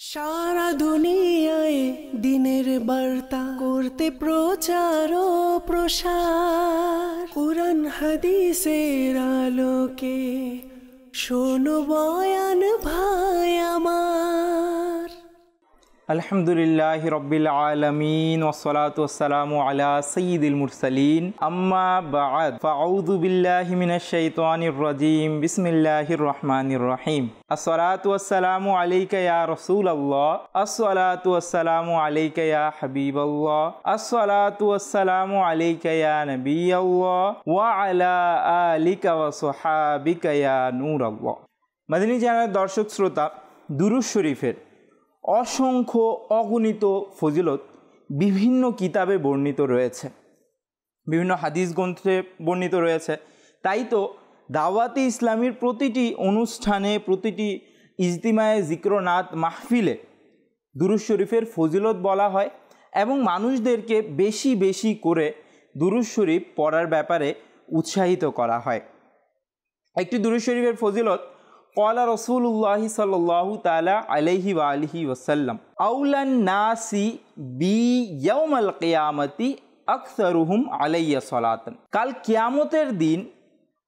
সারা দুনিয়ায় দিনের বার্তা করতে প্রচার ও প্রসার, কুরআন হাদিসের আলোকে শোনো বয়ান ভাই আমার। আলহামদুলিল্লাহি রব্বিল আলামিন ওয়াসসালাতু ওয়াসসালামু আলা সাইয়্যিদিল মুরসালিন, আম্মা বা'দ, ফাআউযু বিল্লাহি মিনাশ শাইতানির রাজীম, বিসমিল্লাহির রহমানির রহিম। আসসালাতু ওয়াসসালামু আলাইকা ইয়া রাসূলুল্লাহ, আসসালাতু ওয়াসসালামু আলাইকা ইয়া হাবিবাল্লাহ, আসসালাতু ওয়াসসালামু আলাইকা ইয়া নাবিয়াল্লাহ ওয়া আলা আলিকা ওয়া সাহাবিকা ইয়া নূরাল্লাহ। মাদানী চ্যানেলের দর্শক শ্রোতা, দুরূদ শরীফের অসংখ্য অগণিত ফজিলত বিভিন্ন কিতাবে বর্ণিত রয়েছে, বিভিন্ন হাদিস গ্রন্থে বর্ণিত রয়েছে। তাই তো দাওয়াতে ইসলামীর প্রতিটি অনুষ্ঠানে, প্রতিটি ইজতিমায়ে জিক্রনাত মাহফিলে দুরূদ শরীফের ফজিলত বলা হয় এবং মানুষদেরকে বেশি বেশি করে দুরূদ শরীফ পড়ার ব্যাপারে উৎসাহিত করা হয়। একটি দুরূদ শরীফের ফজিলত, ক্বালা রাসূলুল্লাহি সাল্লাল্লাহু তাআলা আলাইহি ওয়া আলিহি ওয়াসাল্লাম, আউলান নাসি বি ইয়াউমাল কিয়ামতি আকসারুহুম আলাইয়া সালাতান। কাল কিয়ামতের দিন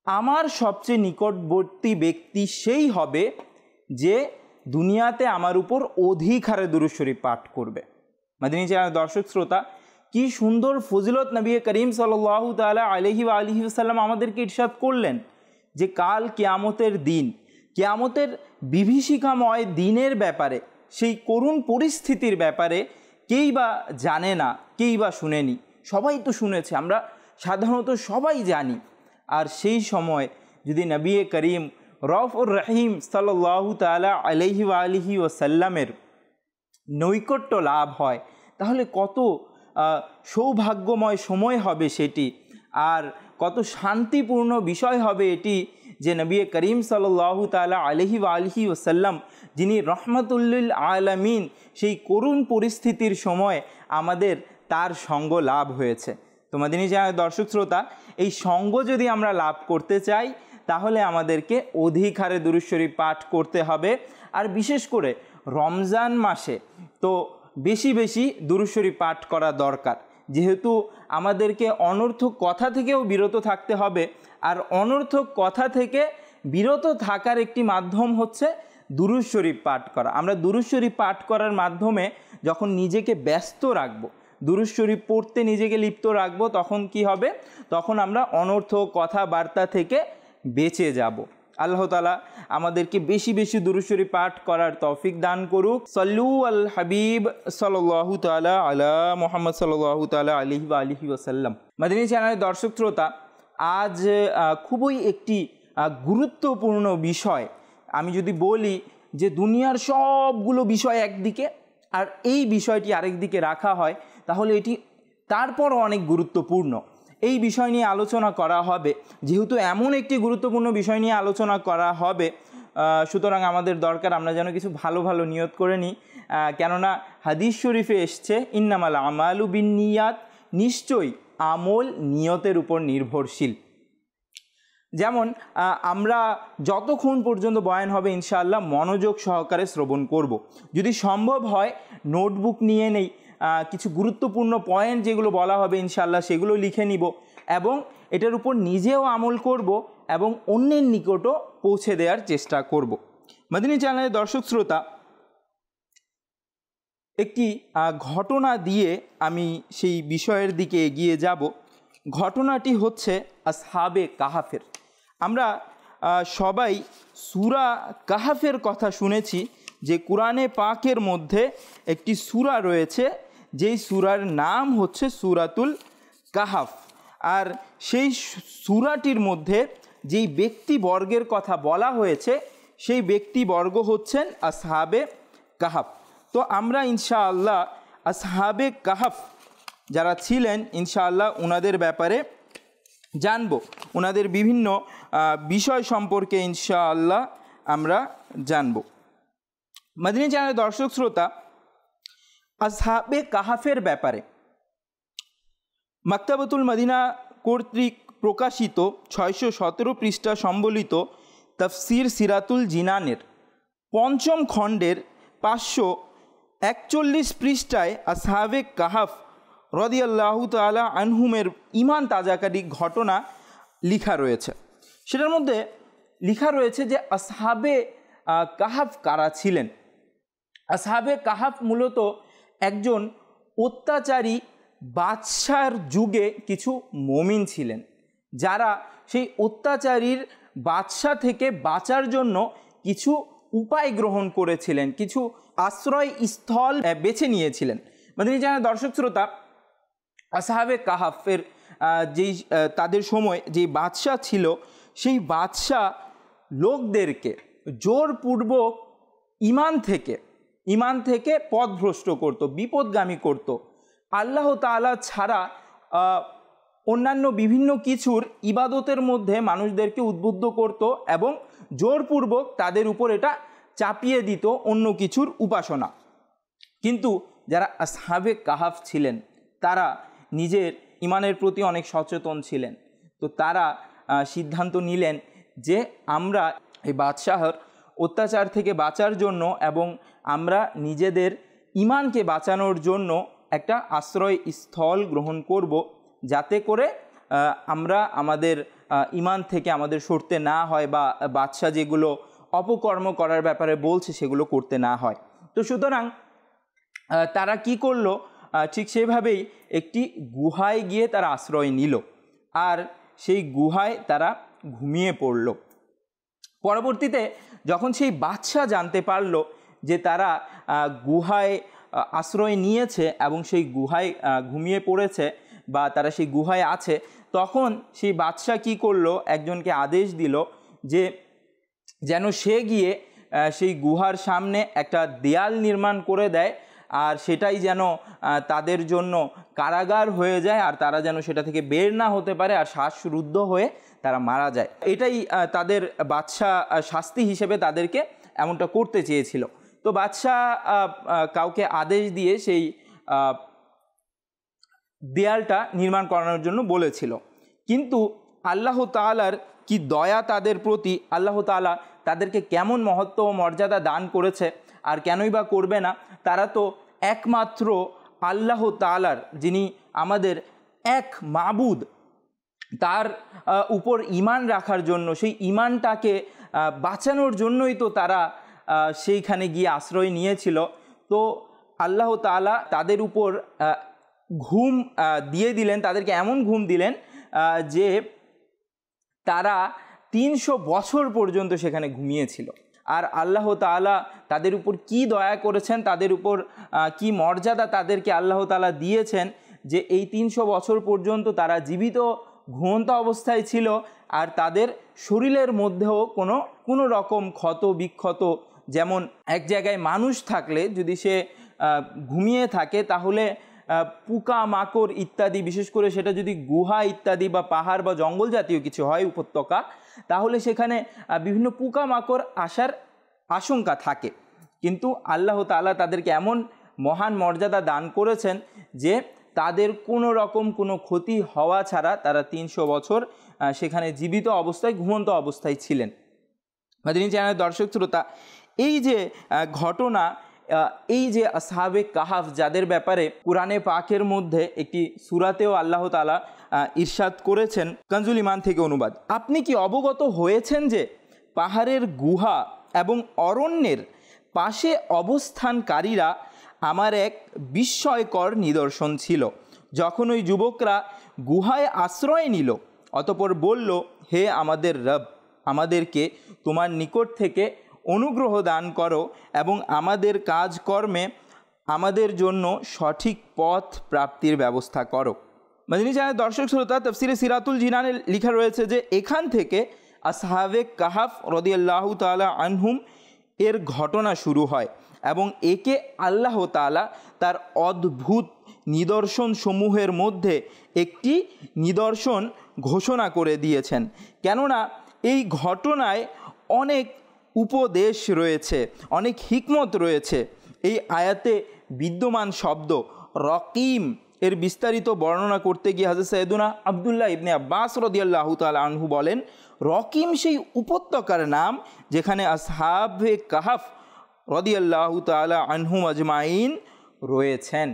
আমার সবচেয়ে নিকটবর্তী ব্যক্তি সেই হবে যে দুনিয়াতে আমার উপর অধিক হারে দুরূদ শরীফ পাঠ করবে। মাদানী চ্যানেলের দর্শক শ্রোতা, কি সুন্দর ফজিলত নবী করিম সাল্লাল্লাহু তাআলা আলাইহি ওয়া আলিহি ওয়াসাল্লাম আমাদেরকে ইরশাদ করলেন যে কাল কিয়ামতের দিন, কিয়ামতের বিভীষিকাময় দিনের ব্যাপারে, সেই করুণ পরিস্থিতির ব্যাপারে কেই বা জানে না, কেই বা শুনেনি। সবাই তো শুনেছে, আমরা সাধারণত সবাই জানি। আর সেই সময় যদি নবী করিম রউফুর রহিম সাল্লাল্লাহু তাআলা আলাইহি ওয়া আলিহি ওয়াসাল্লামের নৈকট্য লাভ হয়, তাহলে কত সৌভাগ্যময় সময় হবে সেটি, আর কত শান্তিপূর্ণ বিষয় হবে এটি যে নবী করিম সাল্লাল্লাহু তাআলা আলাইহি ওয়া আলিহি ওয়াসাল্লাম, যিনি রহমাতুল্লিল আলামিন, সেই করুণ পরিস্থিতির সময় আমাদের তার সঙ্গ লাভ হয়েছে। তো মাদানী চ্যানেলের দর্শক শ্রোতা, এই সঙ্গ যদি আমরা লাভ করতে চাই তাহলে আমাদেরকে অধিক হারে দুরূদ শরীফ পাঠ করতে হবে। আর বিশেষ করে রমজান মাসে তো বেশি বেশি দুরূদ শরীফ পাঠ করা দরকার, যেহেতু আমাদেরকে অনর্থক কথা থেকেও বিরত থাকতে হবে। আর অনর্থক কথা থেকে বিরত থাকার একটি মাধ্যম হচ্ছে দুরূদ শরীফ পাঠ করা। আমরা দুরূদ শরীফ পাঠ করার মাধ্যমে যখন নিজেকে ব্যস্ত রাখবো, দুরূদ শরীফ পড়তে নিজেকে লিপ্ত রাখবো, তখন কি হবে? তখন আমরা অনর্থক কথাবার্তা থেকে বেঁচে যাব। আল্লাহ তাআলা আমাদেরকে বেশি বেশি দুরূদ শরীফ পাঠ করার তৌফিক দান করুক। সাল্লু আল হাবিব সাল্লাল্লাহু তাআলা আলা মুহাম্মদ সাল্লাল্লাহু তাআলা আলাইহি ওয়া আলিহি ওয়াসাল্লাম। মাদানী চ্যানেলের দর্শক শ্রোতা, আজ খুবই একটি গুরুত্বপূর্ণ বিষয়। আমি যদি বলি যে দুনিয়ার সবগুলো বিষয় একদিকে আর এই বিষয়টি আরেক দিকে রাখা হয়, তাহলে এটি তারপরও অনেক গুরুত্বপূর্ণ। এই বিষয় নিয়ে আলোচনা করা হবে, যেহেতু এমন একটি গুরুত্বপূর্ণ বিষয় নিয়ে আলোচনা করা হবে, সুতরাং আমাদের দরকার আমরা যেন কিছু ভালো ভালো নিয়ত করে নিই। কেননা হাদিস শরীফে এসছে, ইন্নামাল আমালু বিন্নিয়াত, নিশ্চয়ই আমল নিয়তের উপর নির্ভরশীল। যেমন আমরা যতক্ষণ পর্যন্ত বয়ান হবে ইনশাআল্লাহ মনোযোগ সহকারে শ্রবণ করব। যদি সম্ভব হয় নোটবুক নিয়ে নেই, কিছু গুরুত্বপূর্ণ পয়েন্ট যেগুলো বলা হবে ইনশাআল্লাহ সেগুলো লিখে নিব এবং এটার উপর নিজেও আমল করব এবং অন্যের নিকটও পৌঁছে দেওয়ার চেষ্টা করব। মাদানী চ্যানেলের দর্শক শ্রোতা, একটি ঘটনা দিয়ে আমি সেই বিষয়ের দিকে এগিয়ে যাব। ঘটনাটি হচ্ছে আসহাবে কাহাফের। আমরা সবাই সূরা কাহাফের কথা শুনেছি, যে কুরআনে পাকের মধ্যে একটি সূরা রয়েছে, যেই সূরার নাম হচ্ছে সূরাতুল কাহাফ। আর সেই সূরাটির মধ্যে যেই ব্যক্তিবর্গের কথা বলা হয়েছে, সেই ব্যক্তিবর্গ হচ্ছেন আসহাবে কাহাফ। তো আমরা ইনশাআল্লাহ আসহাবে কাহাফ যারা ছিলেন ইনশাআল্লাহ ওনাদের ব্যাপারে জানব, ওনাদের বিভিন্ন বিষয় সম্পর্কে ইনশাআল্লাহ আমরা জানব। মাদানী চ্যানেলের দর্শক শ্রোতা, আসহাবে কাহাফের ব্যাপারে মাকতাবাতুল মদিনা কর্তৃক প্রকাশিত 617 পৃষ্ঠা সম্বলিত তাফসির সিরাতুল জিনানের 5ম খণ্ডের 541 পৃষ্ঠায় আসহাবে কাহাফ রাদিয়াল্লাহু তাআলা আনহুমের ঈমান তাজাকারী ঘটনা লেখা রয়েছে। সেটার মধ্যে লেখা রয়েছে যে আসহাবে কাহাফ কারা ছিলেন। আসহাবে কাহাফ মূলত একজন অত্যাচারী বাদশার যুগে কিছু মুমিন ছিলেন, যারা সেই অত্যাচারীর বাদশা থেকে বাঁচার জন্য কিছু উপায় গ্রহণ করেছিলেন, কিছু আশ্রয়স্থল বেছে নিয়েছিলেন। মানে যারা দর্শক শ্রোতা, আসহাবে কাহাফের যেই তাদের সময় যেই বাদশা ছিল, সেই বাদশা লোকদেরকে জোরপূর্বক ইমান থেকে পথভ্রষ্ট করত, বিপদগামী করত। আল্লাহ তাআলা ছাড়া অন্যান্য বিভিন্ন কিছুর ইবাদতের মধ্যে মানুষদেরকে উদ্বুদ্ধ করত এবং জোরপূর্বক তাদের উপর এটা চাপিয়ে দিত অন্য কিছুর উপাসনা। কিন্তু যারা আসহাবে কাহাফ ছিলেন, তারা নিজের ইমানের প্রতি অনেক সচেতন ছিলেন। তো তারা সিদ্ধান্ত নিলেন যে আমরা এই বাদশাহর অত্যাচার থেকে বাঁচার জন্য এবং আমরা নিজেদের ইমানকে বাঁচানোর জন্য একটা আশ্রয়স্থল গ্রহণ করব, যাতে করে আমরা আমাদের ইমান থেকে আমাদের সরতে না হয় বা বাদশা যেগুলো অপকর্ম করার ব্যাপারে বলছে সেগুলো করতে না হয়। তো সুতরাং তারা কি করলো, ঠিক সেভাবেই একটি গুহায় গিয়ে তারা আশ্রয় নিল, আর সেই গুহায় তারা ঘুমিয়ে পড়ল। পরবর্তীতে যখন সেই বাদশা জানতে পারল যে তারা গুহায় আশ্রয় নিয়েছে এবং সেই গুহায় ঘুমিয়ে পড়েছে বা তারা সেই গুহায় আছে, তখন সেই বাদশা কি করলো, একজনকে আদেশ দিল যে যেন সে গিয়ে সেই গুহার সামনে একটা দেয়াল নির্মাণ করে দেয়, আর সেটাই যেন তাদের জন্য কারাগার হয়ে যায়, আর তারা যেন সেটা থেকে বের না হতে পারে, আর শ্বাসরুদ্ধ হয়ে তারা মারা যায়। এটাই তাদের বাদশা শাস্তি হিসেবে তাদেরকে এমনটা করতে চেয়েছিল। তো বাদশা কাউকে আদেশ দিয়ে সেই দেয়ালটা নির্মাণ করানোর জন্য বলেছিল। কিন্তু আল্লাহ তাআলার কি দয়া তাদের প্রতি, আল্লাহ তাআলা তাদেরকে কেমন মহত্ব ও মর্যাদা দান করেছে, আর কেনই বা করবে না। তারা তো একমাত্র আল্লাহ তাআলার, যিনি আমাদের এক মাবুদ, তার উপর ঈমান রাখার জন্য, সেই ঈমানটাকে বাঁচানোর জন্যই তো তারা সেইখানে গিয়ে আশ্রয় নিয়েছিল। তো আল্লাহ তাআলা তাদের উপর ঘুম দিয়ে দিলেন, তাদেরকে এমন ঘুম দিলেন যে তারা 300 বছর পর্যন্ত সেখানে ঘুমিয়েছিল। আর আল্লাহ তাআলা তাদের উপর কি দয়া করেছেন, তাদের উপর কি মর্যাদা তাদেরকে আল্লাহ তাআলা দিয়েছেন, যে এই 300 বছর পর্যন্ত তারা জীবিত ঘুমন্ত অবস্থায় ছিল, আর তাদের শরীরের মধ্যেও কোনো রকম ক্ষত বিক্ষত, যেমন এক জায়গায় মানুষ থাকলে যদি সে ঘুমিয়ে থাকে তাহলে পোকা মাকড় ইত্যাদি, বিশেষ করে সেটা যদি গুহা ইত্যাদি বা পাহাড় বা জঙ্গল জাতীয় কিছু হয়, উপত্যকা, তাহলে সেখানে বিভিন্ন পোকা মাকড় আসার আশঙ্কা থাকে। কিন্তু আল্লাহ তাআলা তাদেরকে এমন মহান মর্যাদা দান করেছেন যে তাদের কোনো রকম কোনো ক্ষতি হওয়া ছাড়া তারা 300 বছর সেখানে জীবিত অবস্থায়, ঘুমন্ত অবস্থায় ছিলেন। মাদানী চ্যানেলের দর্শক শ্রোতা, এই যে ঘটনা, এই যে আসহাবে কাহাফ, যাদের ব্যাপারে কুরআনে পাকের মধ্যে একটি সূরাতেও আল্লাহ তাআলা ইরশাদ করেছেন, কানজুল ঈমান থেকে অনুবাদ, আপনি কি অবগত হয়েছেন যে পাহাড়ের গুহা এবং অরণ্যের পাশে অবস্থানকারীরা আমার এক বিস্ময়কর নিদর্শন ছিল। যখন ওই যুবকরা গুহায় আশ্রয় নিল, অতঃপর বলল, হে আমাদের রব, আমাদেরকে তোমার নিকট থেকে অনুগ্রহ দান করো এবং আমাদের কাজকর্মে আমাদের জন্য সঠিক পথ প্রাপ্তির ব্যবস্থা করো। মাদানী চ্যানেলের দর্শক শ্রোতা, তাফসিরে সিরাতুল জিনানে লেখা রয়েছে যে এখান থেকে আসহাবে কাহাফ রাদিয়াল্লাহু তাআলা আনহুম এর ঘটনা শুরু হয় এবং একে আল্লাহ তাআলা তার অদ্ভুত নিদর্শন সমূহের মধ্যে একটি নিদর্শন ঘোষণা করে দিয়েছেন। কেননা এই ঘটনায় অনেক উপদেশ রয়েছে, অনেক হিকমত রয়েছে। এই আয়াতে বিদ্যমান শব্দ রকিম এর বিস্তারিত বর্ণনা করতে গিয়ে হযরত সাইয়েদুনা আব্দুল্লাহ ইবনে আব্বাস রাদিয়াল্লাহু তাআলা আনহু বলেন, রকিম সেই উপত্যকার নাম যেখানে আসহাবে কাহাফ রাদিয়াল্লাহু তাআলা আনহুম আজমাইন রয়েছেন।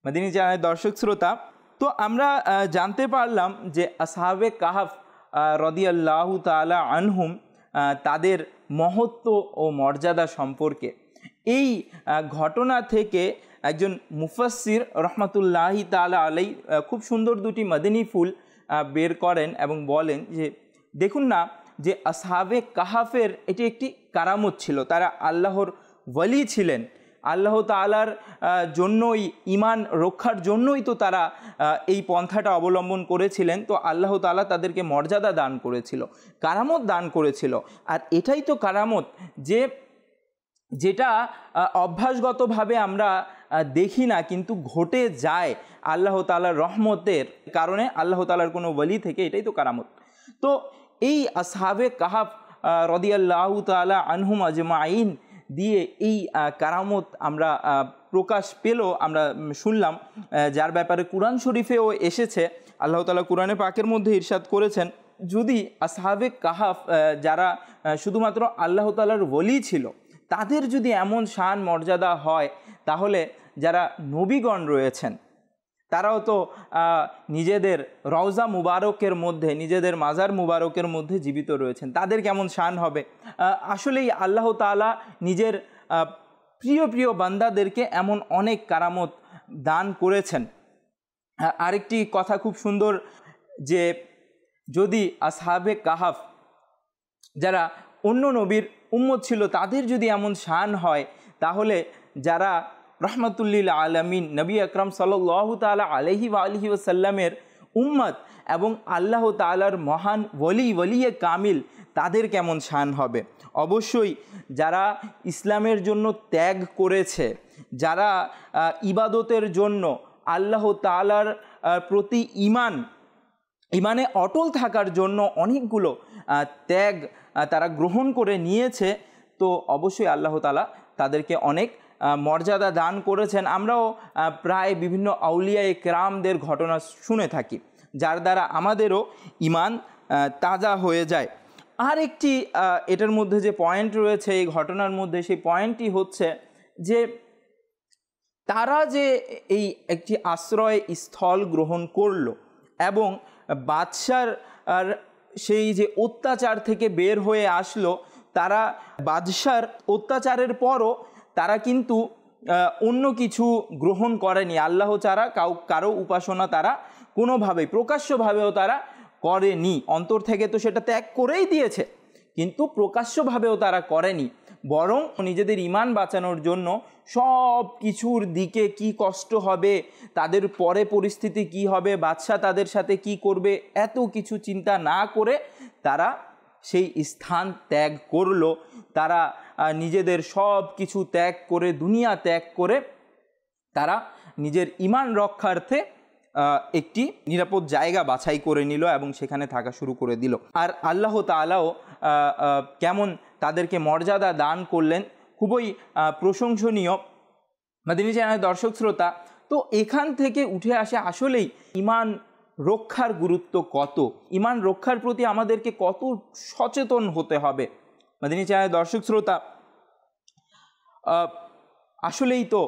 মদিনী চ্যানেলের দর্শক শ্রোতা, তো আমরা জানতে পারলাম যে আসহাবে কাহাফ রাদিয়াল্লাহু তাআলা আনহুম তাদের মহত্ব ও মর্যাদা সম্পর্কে। এই ঘটনা থেকে একজন মুফাসসির রহমাতুল্লাহি তাআলা আলাই খুব সুন্দর দুটি মদিনী ফুল বের করেন এবং বলেন যে দেখুন না, যে আসহাবে কাহাফের এটি একটি কারামত ছিল। তারা আল্লাহর ওয়ালি ছিলেন, আল্লাহ তাআলার জন্যই, ঈমান রক্ষার জন্যই তো তারা এই পন্থাটা অবলম্বন করেছিলেন। তো আল্লাহ তাআলা তাদেরকে মর্যাদা দান করেছিল, কারামত দান করেছিল। আর এটাই তো কারামত যেটা অভ্যাসগতভাবে আমরা দেখি না, কিন্তু ঘটে যায় আল্লাহ তাআলার রহমতের কারণে, আল্লাহ তাআলার কোনো ওয়ালি থেকে। এটাই তো কারামত। তো এই আসহাবে কাহাফ রাদিয়াল্লাহু তাআলা আনহুম আজমাইন দিয়ে এই কারামত আমরা প্রকাশ পেল, আমরা শুনলাম, যার ব্যাপারে কুরআন শরীফেও এসেছে। আল্লাহ তাআলা কুরআনে পাকের মধ্যে ইরশাদ করেছেন, যদি আসহাবে কাহাফ যারা শুধুমাত্র আল্লাহ তাআলার ওয়ালি ছিল, তাদের যদি এমন শান মর্যাদা হয়, তাহলে যারা নবীগণ রয়েছেন তারাও তো নিজেদের রওজা মুবারকের মধ্যে, নিজেদের মাজার মুবারকের মধ্যে জীবিত রয়েছেন, তাদের কেমন শান হবে। আসলেই আল্লাহ তাআলা নিজের প্রিয় প্রিয় বান্দাদেরকে এমন অনেক কারামত দান করেছেন। আরেকটি কথা খুব সুন্দর, যে যদি আসহাবে কাহাফ যারা অন্য নবীর উম্মত ছিল, তাদের যদি এমন শান হয়, তাহলে যারা রহমাতুল্লিল আলামিন নবী আকরাম সাল্লাল্লাহু তাআলা আলাইহি ওয়া আলিহি ওয়াসাল্লামের উম্মত এবং আল্লাহ তাআলার মহান ওয়ালিয়ে কামিল, তাদের কেমন শান হবে। অবশ্যই যারা ইসলামের জন্য ত্যাগ করেছে, যারা ইবাদতের জন্য আল্লাহ তাআলার প্রতি ইমানে অটল থাকার জন্য অনেকগুলো ত্যাগ তারা গ্রহণ করে নিয়েছে, তো অবশ্যই আল্লাহ তাআলা তাদেরকে অনেক মর্যাদা দান করেছেন। আমরাও প্রায় বিভিন্ন আউলিয়ায়ে কেরামদের ঘটনা শুনে থাকি, যার দ্বারা আমাদেরও ঈমান তাজা হয়ে যায়। আর একটি এটার মধ্যে যে পয়েন্ট রয়েছে এই ঘটনার মধ্যে, সেই পয়েন্টটি হচ্ছে যে তারা যে এই একটি আশ্রয় স্থল গ্রহণ করলো এবং বাদশার সেই যে অত্যাচার থেকে বের হয়ে আসলো, তারা বাদশার অত্যাচারের পরও তারা কিন্তু অন্য কিছু গ্রহণ করেনি। আল্লাহ ছাড়া কারো উপাসনা তারা কোনোভাবেই প্রকাশ্যভাবেও তারা করেনি। অন্তর থেকে তো সেটা ত্যাগ করেই দিয়েছে, কিন্তু প্রকাশ্যভাবেও তারা করেনি, বরং নিজেদের ঈমান বাঁচানোর জন্য সব কিছুর দিকে কি কষ্ট হবে, তাদের পরে পরিস্থিতি কি হবে, বাদশা তাদের সাথে কি করবে, এত কিছু চিন্তা না করে তারা সেই স্থান ত্যাগ করলো। তারা নিজেদের সব কিছু ত্যাগ করে, দুনিয়া ত্যাগ করে তারা নিজের ঈমান রক্ষার্থে একটি নিরাপদ জায়গা বাছাই করে নিল এবং সেখানে থাকা শুরু করে দিল। আর আল্লাহ তাআলাও কেমন তাদেরকে মর্যাদা দান করলেন, খুবই প্রশংসনীয়। মাদিনী চ্যানেলের দর্শক শ্রোতা, তো এখান থেকে উঠে আসে আসলেই ঈমান রক্ষার গুরুত্ব কত, ঈমান রক্ষার প্রতি আমাদেরকে কত সচেতন হতে হবে। মাদিনী চ্যানেলের দর্শক শ্রোতা, আসলেই তো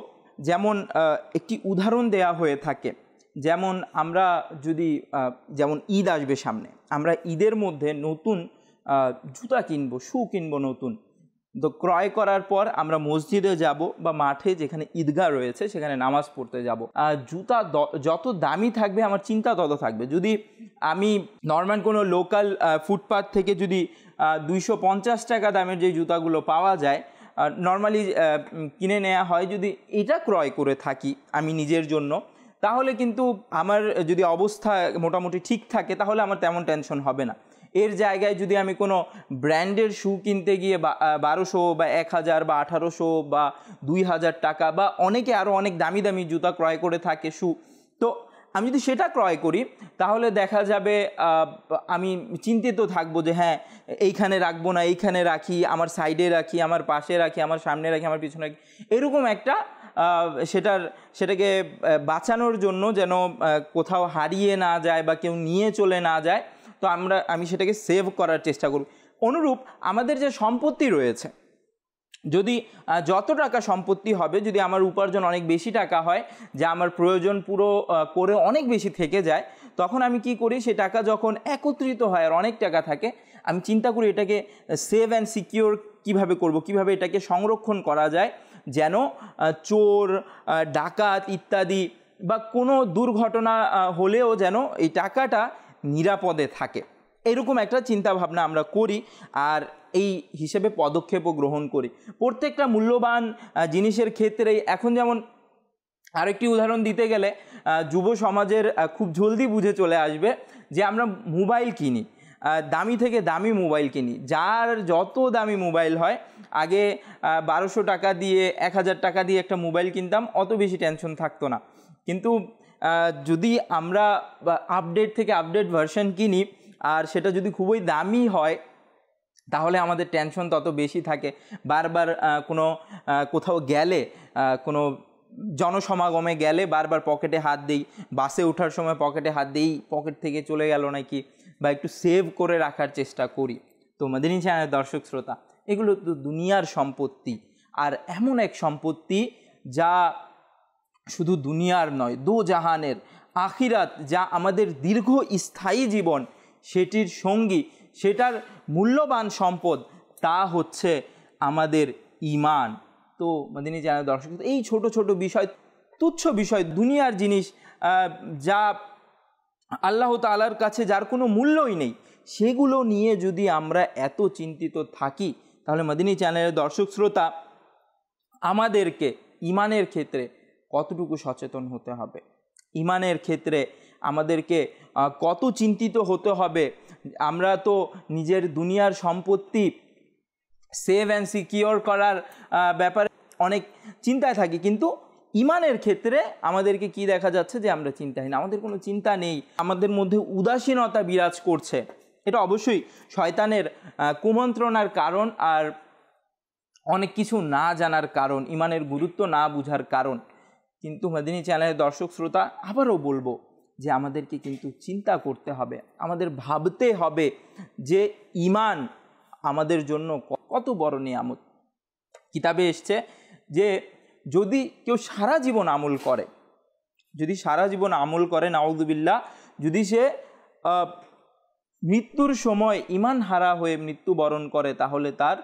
যেমন একটি উদাহরণ দেয়া হয়ে থাকে, যেমন আমরা যদি যেমন ঈদ আসবে সামনে, আমরা ঈদের মধ্যে নতুন জুতা কিনবো, শু কিনবো নতুন, তো ক্রয় করার পর আমরা মসজিদে যাব বা মাঠে যেখানে ঈদগাহ রয়েছে সেখানে নামাজ পড়তে যাব। জুতা যত দামি থাকবে আমার চিন্তা তত থাকবে। যদি আমি নর্মাল কোনো লোকাল ফুটপাথ থেকে যদি 250 টাকা দামের যে জুতাগুলো পাওয়া যায় নর্মালি কিনে নেওয়া হয়, যদি এটা ক্রয় করে থাকি আমি নিজের জন্য, তাহলে কিন্তু আমার যদি অবস্থা মোটামুটি ঠিক থাকে তাহলে আমার তেমন টেনশন হবে না। এর জায়গায় যদি আমি কোনো ব্র্যান্ডের শু কিনতে গিয়ে 1200 বা 1000 বা 1800 বা 2000 টাকা বা অনেকে আরও অনেক দামি দামি জুতা ক্রয় করে থাকে শু, তো আমি যদি সেটা ক্রয় করি তাহলে দেখা যাবে আমি চিন্তিত থাকবো যে হ্যাঁ এইখানে রাখবো না, এইখানে রাখি, আমার সাইডে রাখি, আমার পাশে রাখি, আমার সামনে রাখি, আমার পিছনে রাখি, এরকম একটা সেটাকে বাঁচানোর জন্য যেন কোথাও হারিয়ে না যায় বা কেউ নিয়ে চলে না যায়, তো আমি সেটাকে সেভ করার চেষ্টা করব। অনুরূপ আমাদের যে সম্পত্তি রয়েছে যদি যত টাকা সম্পত্তি হবে, যদি আমার উপার্জন অনেক বেশি টাকা হয়, যা আমার প্রয়োজন পুরো করে অনেক বেশি থেকে যায়, তখন আমি কি করি, সে টাকা যখন একত্রিত হয় আর অনেক টাকা থাকে, আমি চিন্তা করি এটাকে সেভ অ্যান্ড সিকিওর কীভাবে করব, কিভাবে এটাকে সংরক্ষণ করা যায়, যেন চোর, ডাকাত ইত্যাদি বা কোনো দুর্ঘটনা হলেও যেন এই টাকাটা নিরাপদে থাকে। এরকম একটা চিন্তাভাবনা আমরা করি আর এই হিসেবে পদক্ষেপও গ্রহণ করি প্রত্যেকটা মূল্যবান জিনিসের ক্ষেত্রে। এখন যেমন আরেকটি উদাহরণ দিতে গেলে যুব সমাজের খুব জলদি বুঝে চলে আসবে যে আমরা মোবাইল কিনি, দামি থেকে দামি মোবাইল কিনি, যার যত দামি মোবাইল হয়, আগে 1200 টাকা দিয়ে 1000 টাকা দিয়ে একটা মোবাইল কিনতাম, অত বেশি টেনশন থাকতো না। কিন্তু যদি আমরা আপডেট থেকে আপডেট ভার্সন কিনি আর সেটা যদি খুবই দামি হয়, তাহলে আমাদের টেনশন তত বেশি থাকে। বারবার কোথাও গেলে, কোনো জনসমাগমে গেলে বারবার পকেটে হাত দিই, বাসে ওঠার সময় পকেটে হাত দিই, পকেট থেকে চলে গেল নাকি, বা একটু সেভ করে রাখার চেষ্টা করি। তো মাদানী চ্যানেলের দর্শক শ্রোতা, এগুলো তো দুনিয়ার সম্পত্তি, আর এমন এক সম্পত্তি যা শুধু দুনিয়ার নয়, দো জাহানের, আখিরাত, যা আমাদের দীর্ঘ স্থায়ী জীবন সেটির সঙ্গী, সেটার মূল্যবান সম্পদ, তা হচ্ছে আমাদের ঈমান। তো মাদানী চ্যানেলের দর্শক, এই ছোট ছোট বিষয়, তুচ্ছ বিষয়, দুনিয়ার জিনিস, যা আল্লাহ তাআলার কাছে যার কোনো মূল্যই নেই, সেগুলো নিয়ে যদি আমরা এত চিন্তিত থাকি, তাহলে মাদানী চ্যানেলের দর্শক শ্রোতা, আমাদেরকে ঈমানের ক্ষেত্রে কতটুকু সচেতন হতে হবে, ঈমানের ক্ষেত্রে আমাদেরকে কত চিন্তিত হতে হবে। আমরা তো নিজের দুনিয়ার সম্পত্তি সেভ অ্যান্ড সিকিওর করার ব্যাপারে অনেক চিন্তায় থাকি, কিন্তু ঈমানের ক্ষেত্রে আমাদেরকে কি দেখা যাচ্ছে যে আমরা চিন্তাহীন, আমাদের কোনো চিন্তা নেই, আমাদের মধ্যে উদাসীনতা বিরাজ করছে। এটা অবশ্যই শয়তানের কুমন্ত্রণার কারণ আর অনেক কিছু না জানার কারণ, ঈমানের গুরুত্ব না বুঝার কারণ। কিন্তু মাদানী চ্যানেলের দর্শক শ্রোতা, আবারও বলবো যে আমাদেরকে কিন্তু চিন্তা করতে হবে, আমাদের ভাবতে হবে যে ঈমান আমাদের জন্য কত বড় নিয়ামত। কিতাবে এসছে যে যদি কেউ সারা জীবন আমল করে, যদি সারা জীবন আমল করে, নাউযুবিল্লাহ, যদি সে মৃত্যুর সময় ঈমান হারা হয়ে মৃত্যুবরণ করে, তাহলে তার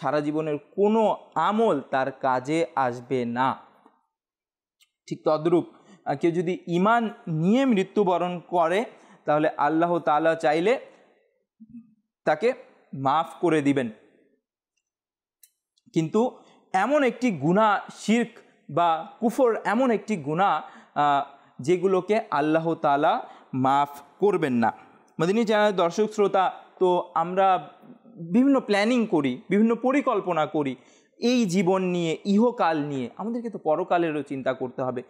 সারা জীবনের কোনো আমল তার কাজে আসবে না। ঠিক তদ্রূপ কেউ যদি ঈমান নিয়ে মৃত্যুবরণ করে, তাহলে আল্লাহ তাআলা চাইলে তাকে মাফ করে দিবেন। কিন্তু এমন একটি গুনাহ, শিরক বা কুফর, এমন একটি গুনাহ যেগুলোকে আল্লাহ তাআলা মাফ করবেন না। মাদানী চ্যানেলের দর্শক শ্রোতা, তো আমরা বিভিন্ন প্ল্যানিং করি, বিভিন্ন পরিকল্পনা করি এই জীবন নিয়ে, ইহকাল নিয়ে। আমাদেরকে তো পরকালেরও চিন্তা করতে হবে।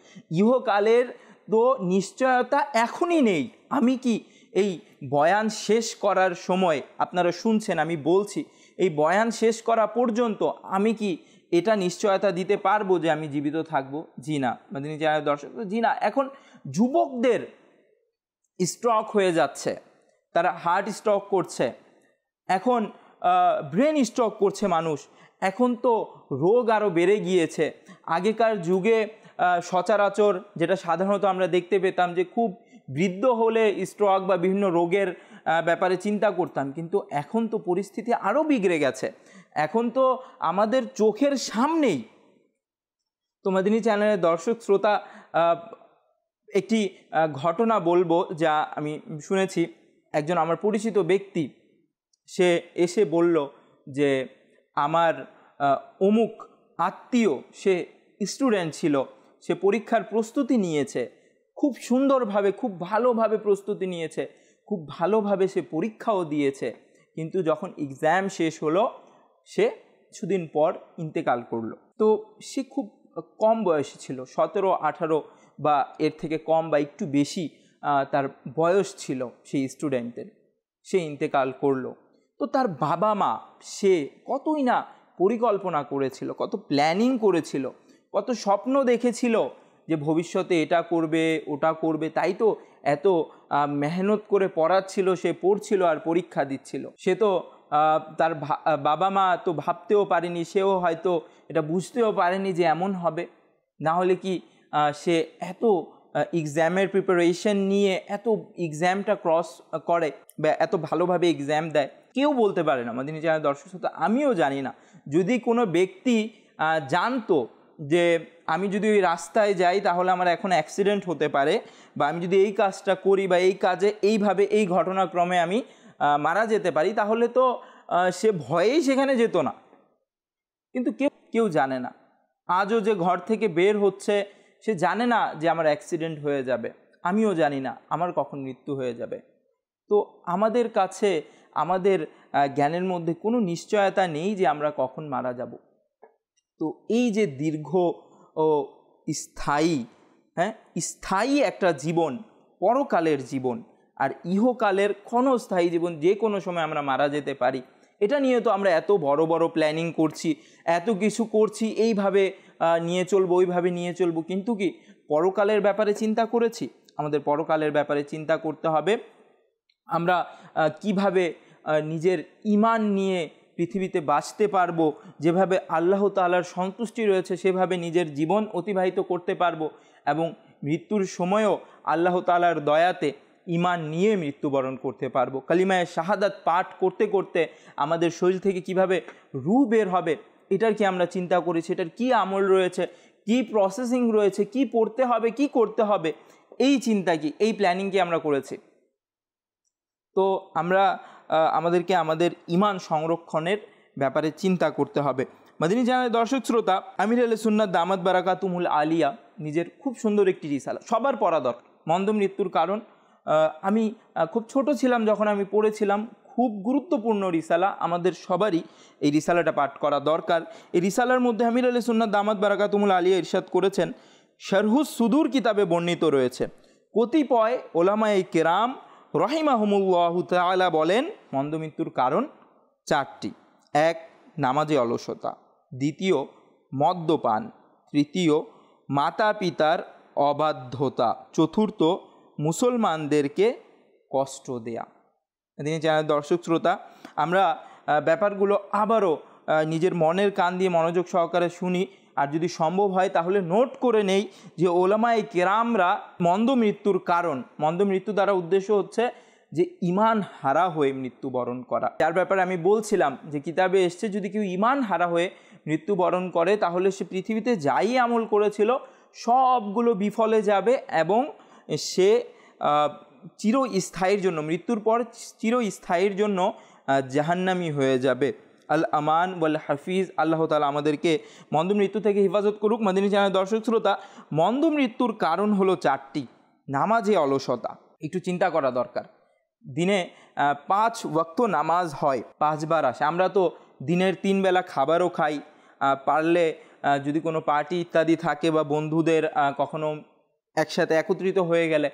ইহকালের তো নিশ্চয়তা এখনই নেই। আমি কি এই বয়ান শেষ করার সময়, আপনারা শুনছেন, আমি বলছি, এই বয়ান শেষ করা পর্যন্ত আমি কি এটা নিশ্চয়তা দিতে পারবো যে আমি জীবিত থাকবো? জি না। মাদানী চ্যানেলের দর্শক, জি না। এখন যুবকদের স্ট্রোক হয়ে যাচ্ছে, তারা হার্ট স্ট্রোক করছে, এখন ব্রেন স্ট্রোক করছে মানুষ। এখন তো রোগ আরও বেড়ে গিয়েছে। আগেকার যুগে সচরাচর যেটা সাধারণত আমরা দেখতে পেতাম যে খুব বৃদ্ধ হলে স্ট্রোক বা বিভিন্ন রোগের ব্যাপারে চিন্তা করতাম, কিন্তু এখন তো পরিস্থিতি আরও বিগড়ে গেছে। এখন তো আমাদের চোখের সামনেই। তো মাদানী চ্যানেলের দর্শক শ্রোতা, একটি ঘটনা বলবো যা আমি শুনেছি। একজন আমার পরিচিত ব্যক্তি, সে এসে বলল যে আমার অমুক আত্মীয়, সে স্টুডেন্ট ছিল, সে পরীক্ষার প্রস্তুতি নিয়েছে, খুব সুন্দরভাবে, খুব ভালোভাবে প্রস্তুতি নিয়েছে, খুব ভালোভাবে সে পরীক্ষাও দিয়েছে, কিন্তু যখন এক্সাম শেষ হলো, সে কিছুদিন পর ইন্তেকাল করলো। তো সে খুব কম বয়সী ছিল, 17-18 বা এর থেকে কম বা একটু বেশি তার বয়স ছিল সেই স্টুডেন্টের। সে ইন্তেকাল করলো। তো তার বাবা মা, সে কতই না পরিকল্পনা করেছিল, কত প্ল্যানিং করেছিল, কত স্বপ্ন দেখেছিল যে ভবিষ্যতে এটা করবে, ওটা করবে। তাই তো এত মেহনত করে পড়াচ্ছিল, সে পড়ছিল আর পরীক্ষা দিচ্ছিল। সে তো তার বাবা মা তো ভাবতেও পারেনি, সেও হয়তো এটা বুঝতেও পারেনি যে এমন হবে। না হলে কি সে এত এক্সামের প্রিপারেশন নিয়ে এত এক্সামটা ক্রস করে বা এত ভালোভাবে এক্সাম দেয়, কেউ বলতে পারে না। মাদিনী চ্যানেল দর্শক শ্রোতা, আমিও জানি না। যদি কোনো ব্যক্তি জানতো যে আমি যদি ওই রাস্তায় যাই তাহলে আমার এখন অ্যাক্সিডেন্ট হতে পারে, বা আমি যদি এই কাজটা করি বা এই কাজে এইভাবে এই ঘটনাক্রমে আমি মারা যেতে পারি, তাহলে তো সে ভয়েই সেখানে যেত না। কিন্তু কেউ জানে না। আজও যে ঘর থেকে বের হচ্ছে সে জানে না যে আমার অ্যাক্সিডেন্ট হয়ে যাবে, আমিও জানি না আমার কখন মৃত্যু হয়ে যাবে। তো আমাদের কাছে আমাদের জ্ঞানের মধ্যে কোনো নিশ্চয়তা নেই যে আমরা কখন মারা যাব। তো এই যে দীর্ঘ ও স্থায়ী একটা জীবন, পরকালের জীবন, আর ইহকালের ক্ষণস্থায়ী জীবন, যে কোনো সময় আমরা মারা যেতে পারি, এটা নিয়ে তো আমরা এত বড় বড় প্ল্যানিং করছি, এত কিছু করছি, এইভাবে নিয়ে চলবো ওইভাবে নিয়ে চলবো, কিন্তু কি পরকালের ব্যাপারে চিন্তা করেছি? আমাদের পরকালের ব্যাপারে চিন্তা করতে হবে। আমরা কিভাবে নিজের ঈমান নিয়ে পৃথিবীতে বাঁচতে পারবো, যেভাবে আল্লাহ তাআলার সন্তুষ্টি রয়েছে সেভাবে নিজের জীবন অতিবাহিত করতে পারবো, এবং মৃত্যুর সময়ও আল্লাহ তাআলার দয়াতে ঈমান নিয়ে মৃত্যুবরণ করতে পারবো। কালিমায়ে শাহাদাত পাঠ করতে করতে আমাদের শরীর থেকে কিভাবে রূহ বের হবে, এটার কি আমরা চিন্তা করেছি? এটার কি আমল রয়েছে, কি প্রসেসিং রয়েছে, কি পড়তে হবে, কি করতে হবে, এই চিন্তা কি, এই প্ল্যানিং কি আমরা করেছি? তো আমরা আমাদেরকে আমাদের ঈমান সংরক্ষণের ব্যাপারে চিন্তা করতে হবে। মাদিনী চ্যানেলের দর্শক শ্রোতা, আমির আহলে সুন্নাত দামাত বারাকাতুহুল আলিয়া নিজের খুব সুন্দর একটি রিসালা সবার পড়া দরকার, মন্দ মৃত্যুর কারণ। আমি খুব ছোট ছিলাম যখন আমি পড়েছিলাম, খুব গুরুত্বপূর্ণ রিসালা, আমাদের সবারই এই রিসালাটা পাঠ করা দরকার। এই রিসালার মধ্যে আমির আহলে সুন্নাত দামাত বারাকাতুহুল আলিয়া ইরশাদ করেছেন, শারহুস সুদূর কিতাবে বর্ণিত রয়েছে, কতিপয় ওলামায়ে কেরাম রহিমাহুমুল্লাহু তাআলা বলেন মন্দ মৃত্যুর কারণ চারটি। এক, নামাজে অলসতা। দ্বিতীয়, মদ্যপান। তৃতীয়, মাতা পিতার অবাধ্যতা। চতুর্থ, মুসলমানদেরকে কষ্ট দেয়া। তিনি চ্যানেল দর্শক শ্রোতা, আমরা ব্যাপারগুলো আবারও নিজের মনের কান দিয়ে মনোযোগ সহকারে শুনি, আর যদি সম্ভব হয় তাহলে নোট করে নেই যে ওলামায়ে কেরামরা মন্দ মৃত্যুর কারণ, মন্দ মৃত্যু দ্বারা উদ্দেশ্য হচ্ছে যে ঈমান হারা হয়ে মৃত্যুবরণ করা। যার ব্যাপারে আমি বলছিলাম যে কিতাবে এসছে, যদি কেউ ঈমান হারা হয়ে মৃত্যুবরণ করে তাহলে সে পৃথিবীতে যাই আমল করেছিল সবগুলো বিফলে যাবে, এবং সে চিরস্থায়ীর জন্য, মৃত্যুর পর চিরস্থায়ীর জন্য জাহান্নামী হয়ে যাবে। আল আমান ওয়াল হাফিজ, আল্লাহ তাআলা আমাদেরকে মন্দ মৃত্যু থেকে হেফাজত করুক। মাদিনী চ্যানেল দর্শক শ্রোতা, মন্দ মৃত্যুর কারণ হলো চারটি। নামাজে অলসতা, একটু চিন্তা করা দরকার। দিনে 5 ওয়াক্ত নামাজ হয়, 5 বার আসে। আমরা তো দিনের 3 বেলা খাবারও খাই, পারলে যদি কোনো পার্টি ইত্যাদি থাকে বা বন্ধুদের কখনো একসাথে একত্রিত হয়ে গেলে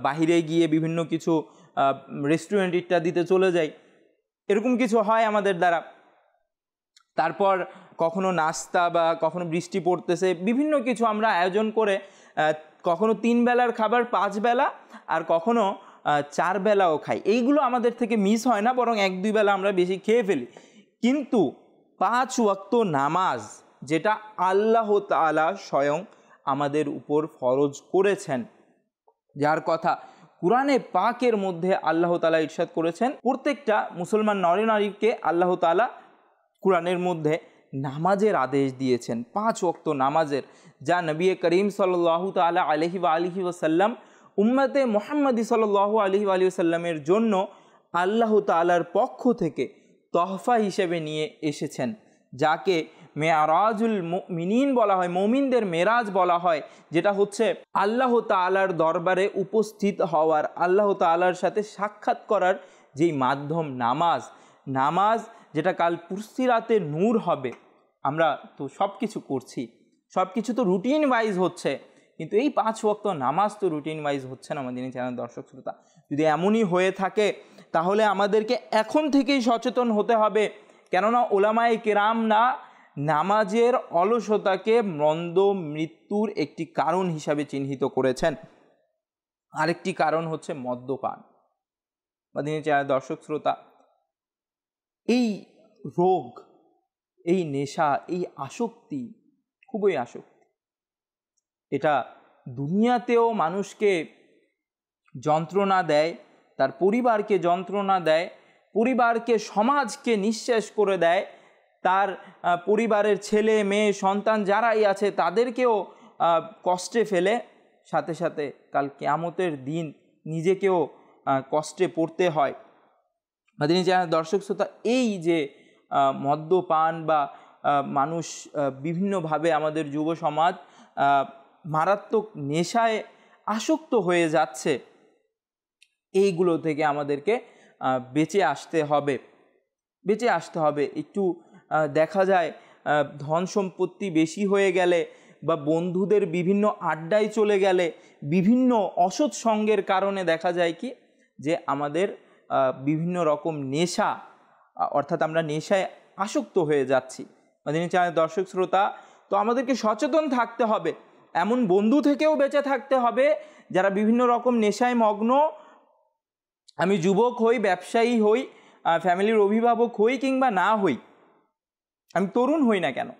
বাহিরে গিয়ে বিভিন্ন কিছু রেস্টুরেন্ট ইত্যাদিতে চলে যাই, এরকম কিছু হয় আমাদের দ্বারা। তারপর কখনো নাস্তা বা কখনো বৃষ্টি পড়তেছে, বিভিন্ন কিছু আমরা আয়োজন করে কখনো 3 বেলার খাবার 5 বেলা, আর কখনো 4 বেলাও খাই। এইগুলো আমাদের থেকে মিস হয় না, বরং 1-2 বেলা আমরা বেশি খেয়ে ফেলি। কিন্তু 5 ওয়াক্ত নামাজ, যেটা আল্লাহ তাআলা স্বয়ং আমাদের উপর ফরজ করেছেন, যার কথা কুরআনে পাকের মধ্যে আল্লাহ তাআলা ইরশাদ করেছেন, প্রত্যেকটা মুসলমান নরনারীকে আল্লাহ তাআলা কুরআনের মধ্যে নামাজের আদেশ দিয়েছেন, 5 ওয়াক্ত নামাজের, যা নবী করিম সাল্লাল্লাহু তাআলা আলাইহি ওয়া আলিহি ওয়াসাল্লাম উম্মতে মুহাম্মাদি সাল্লাল্লাহু আলাইহি ওয়া আলিহি ওয়াসাল্লামের জন্য আল্লাহ তাআলার পক্ষ থেকে তোহফা হিসেবে নিয়ে এসেছেন, যাকে মেরাজুল মুমিনিন বলা হয়, মুমিনদের মেরাজ বলা হয়, যেটা হচ্ছে আল্লাহ তাআলার দরবারে উপস্থিত হওয়ার, আল্লাহ তাআলার সাথে সাক্ষাৎ করার যেই মাধ্যম নামাজ। নামাজ যেটা কাল পুরসিরাতে নূর হবে। আমরা তো সব কিছু করছি, সব কিছু তো রুটিন ওয়াইজ হচ্ছে, কিন্তু এই 5 ওয়াক্ত নামাজ তো রুটিন ওয়াইজ হচ্ছে না। মাদিনী চ্যানেল দর্শক শ্রোতা, যদি এমনই হয়ে থাকে তাহলে আমাদেরকে এখন থেকেই সচেতন হতে হবে, কেননা ওলামায়ে কেরাম না নামাজের অলসতাকে মন্দ মৃত্যুর একটি কারণ হিসাবে চিহ্নিত করেছেন। আরেকটি কারণ হচ্ছে মদ্যপান। মাদিনী চ্যানেল দর্শক শ্রোতা, এই রোগ, এই নেশা, এই আসক্তি, খুবই আসক্তি, এটা দুনিয়াতেও মানুষকে যন্ত্রণা দেয়, তার পরিবারকে যন্ত্রণা দেয়, পরিবারকে, সমাজকে নিঃশেষ করে দেয়, তার পরিবারের ছেলে মেয়ে সন্তান যারাই আছে তাদেরকেও কষ্টে ফেলে, সাথে সাথে কাল কিয়ামতের দিন নিজেকেও কষ্টে পড়তে হয়। মাদিনী চ্যানেল দর্শক শ্রোতা, এই যে মদ্যপান বা মানুষ বিভিন্নভাবে আমাদের যুব সমাজ মারাত্মক নেশায় আসক্ত হয়ে যাচ্ছে, এইগুলো থেকে আমাদেরকে বেঁচে আসতে হবে। একটু দেখা যায় ধন সম্পত্তি বেশি হয়ে গেলে বা বন্ধুদের বিভিন্ন আড্ডায় চলে গেলে, বিভিন্ন অসৎ সঙ্গের কারণে দেখা যায় কি যে আমাদের বিভিন্ন রকম নেশা, অর্থাৎ আমরা নেশায় আসক্ত হয়ে যাচ্ছি। মাদিনী চ্যানেল দর্শক শ্রোতা, তো আমাদেরকে সচেতন থাকতে হবে, এমন বন্ধু থেকেও বেঁচে থাকতে হবে যারা বিভিন্ন রকম নেশায় মগ্ন। আমি যুবক হই, ব্যবসায়ী হই, ফ্যামিলির অভিভাবক হই কিংবা না হই, আমি তরুণ হই না কেন,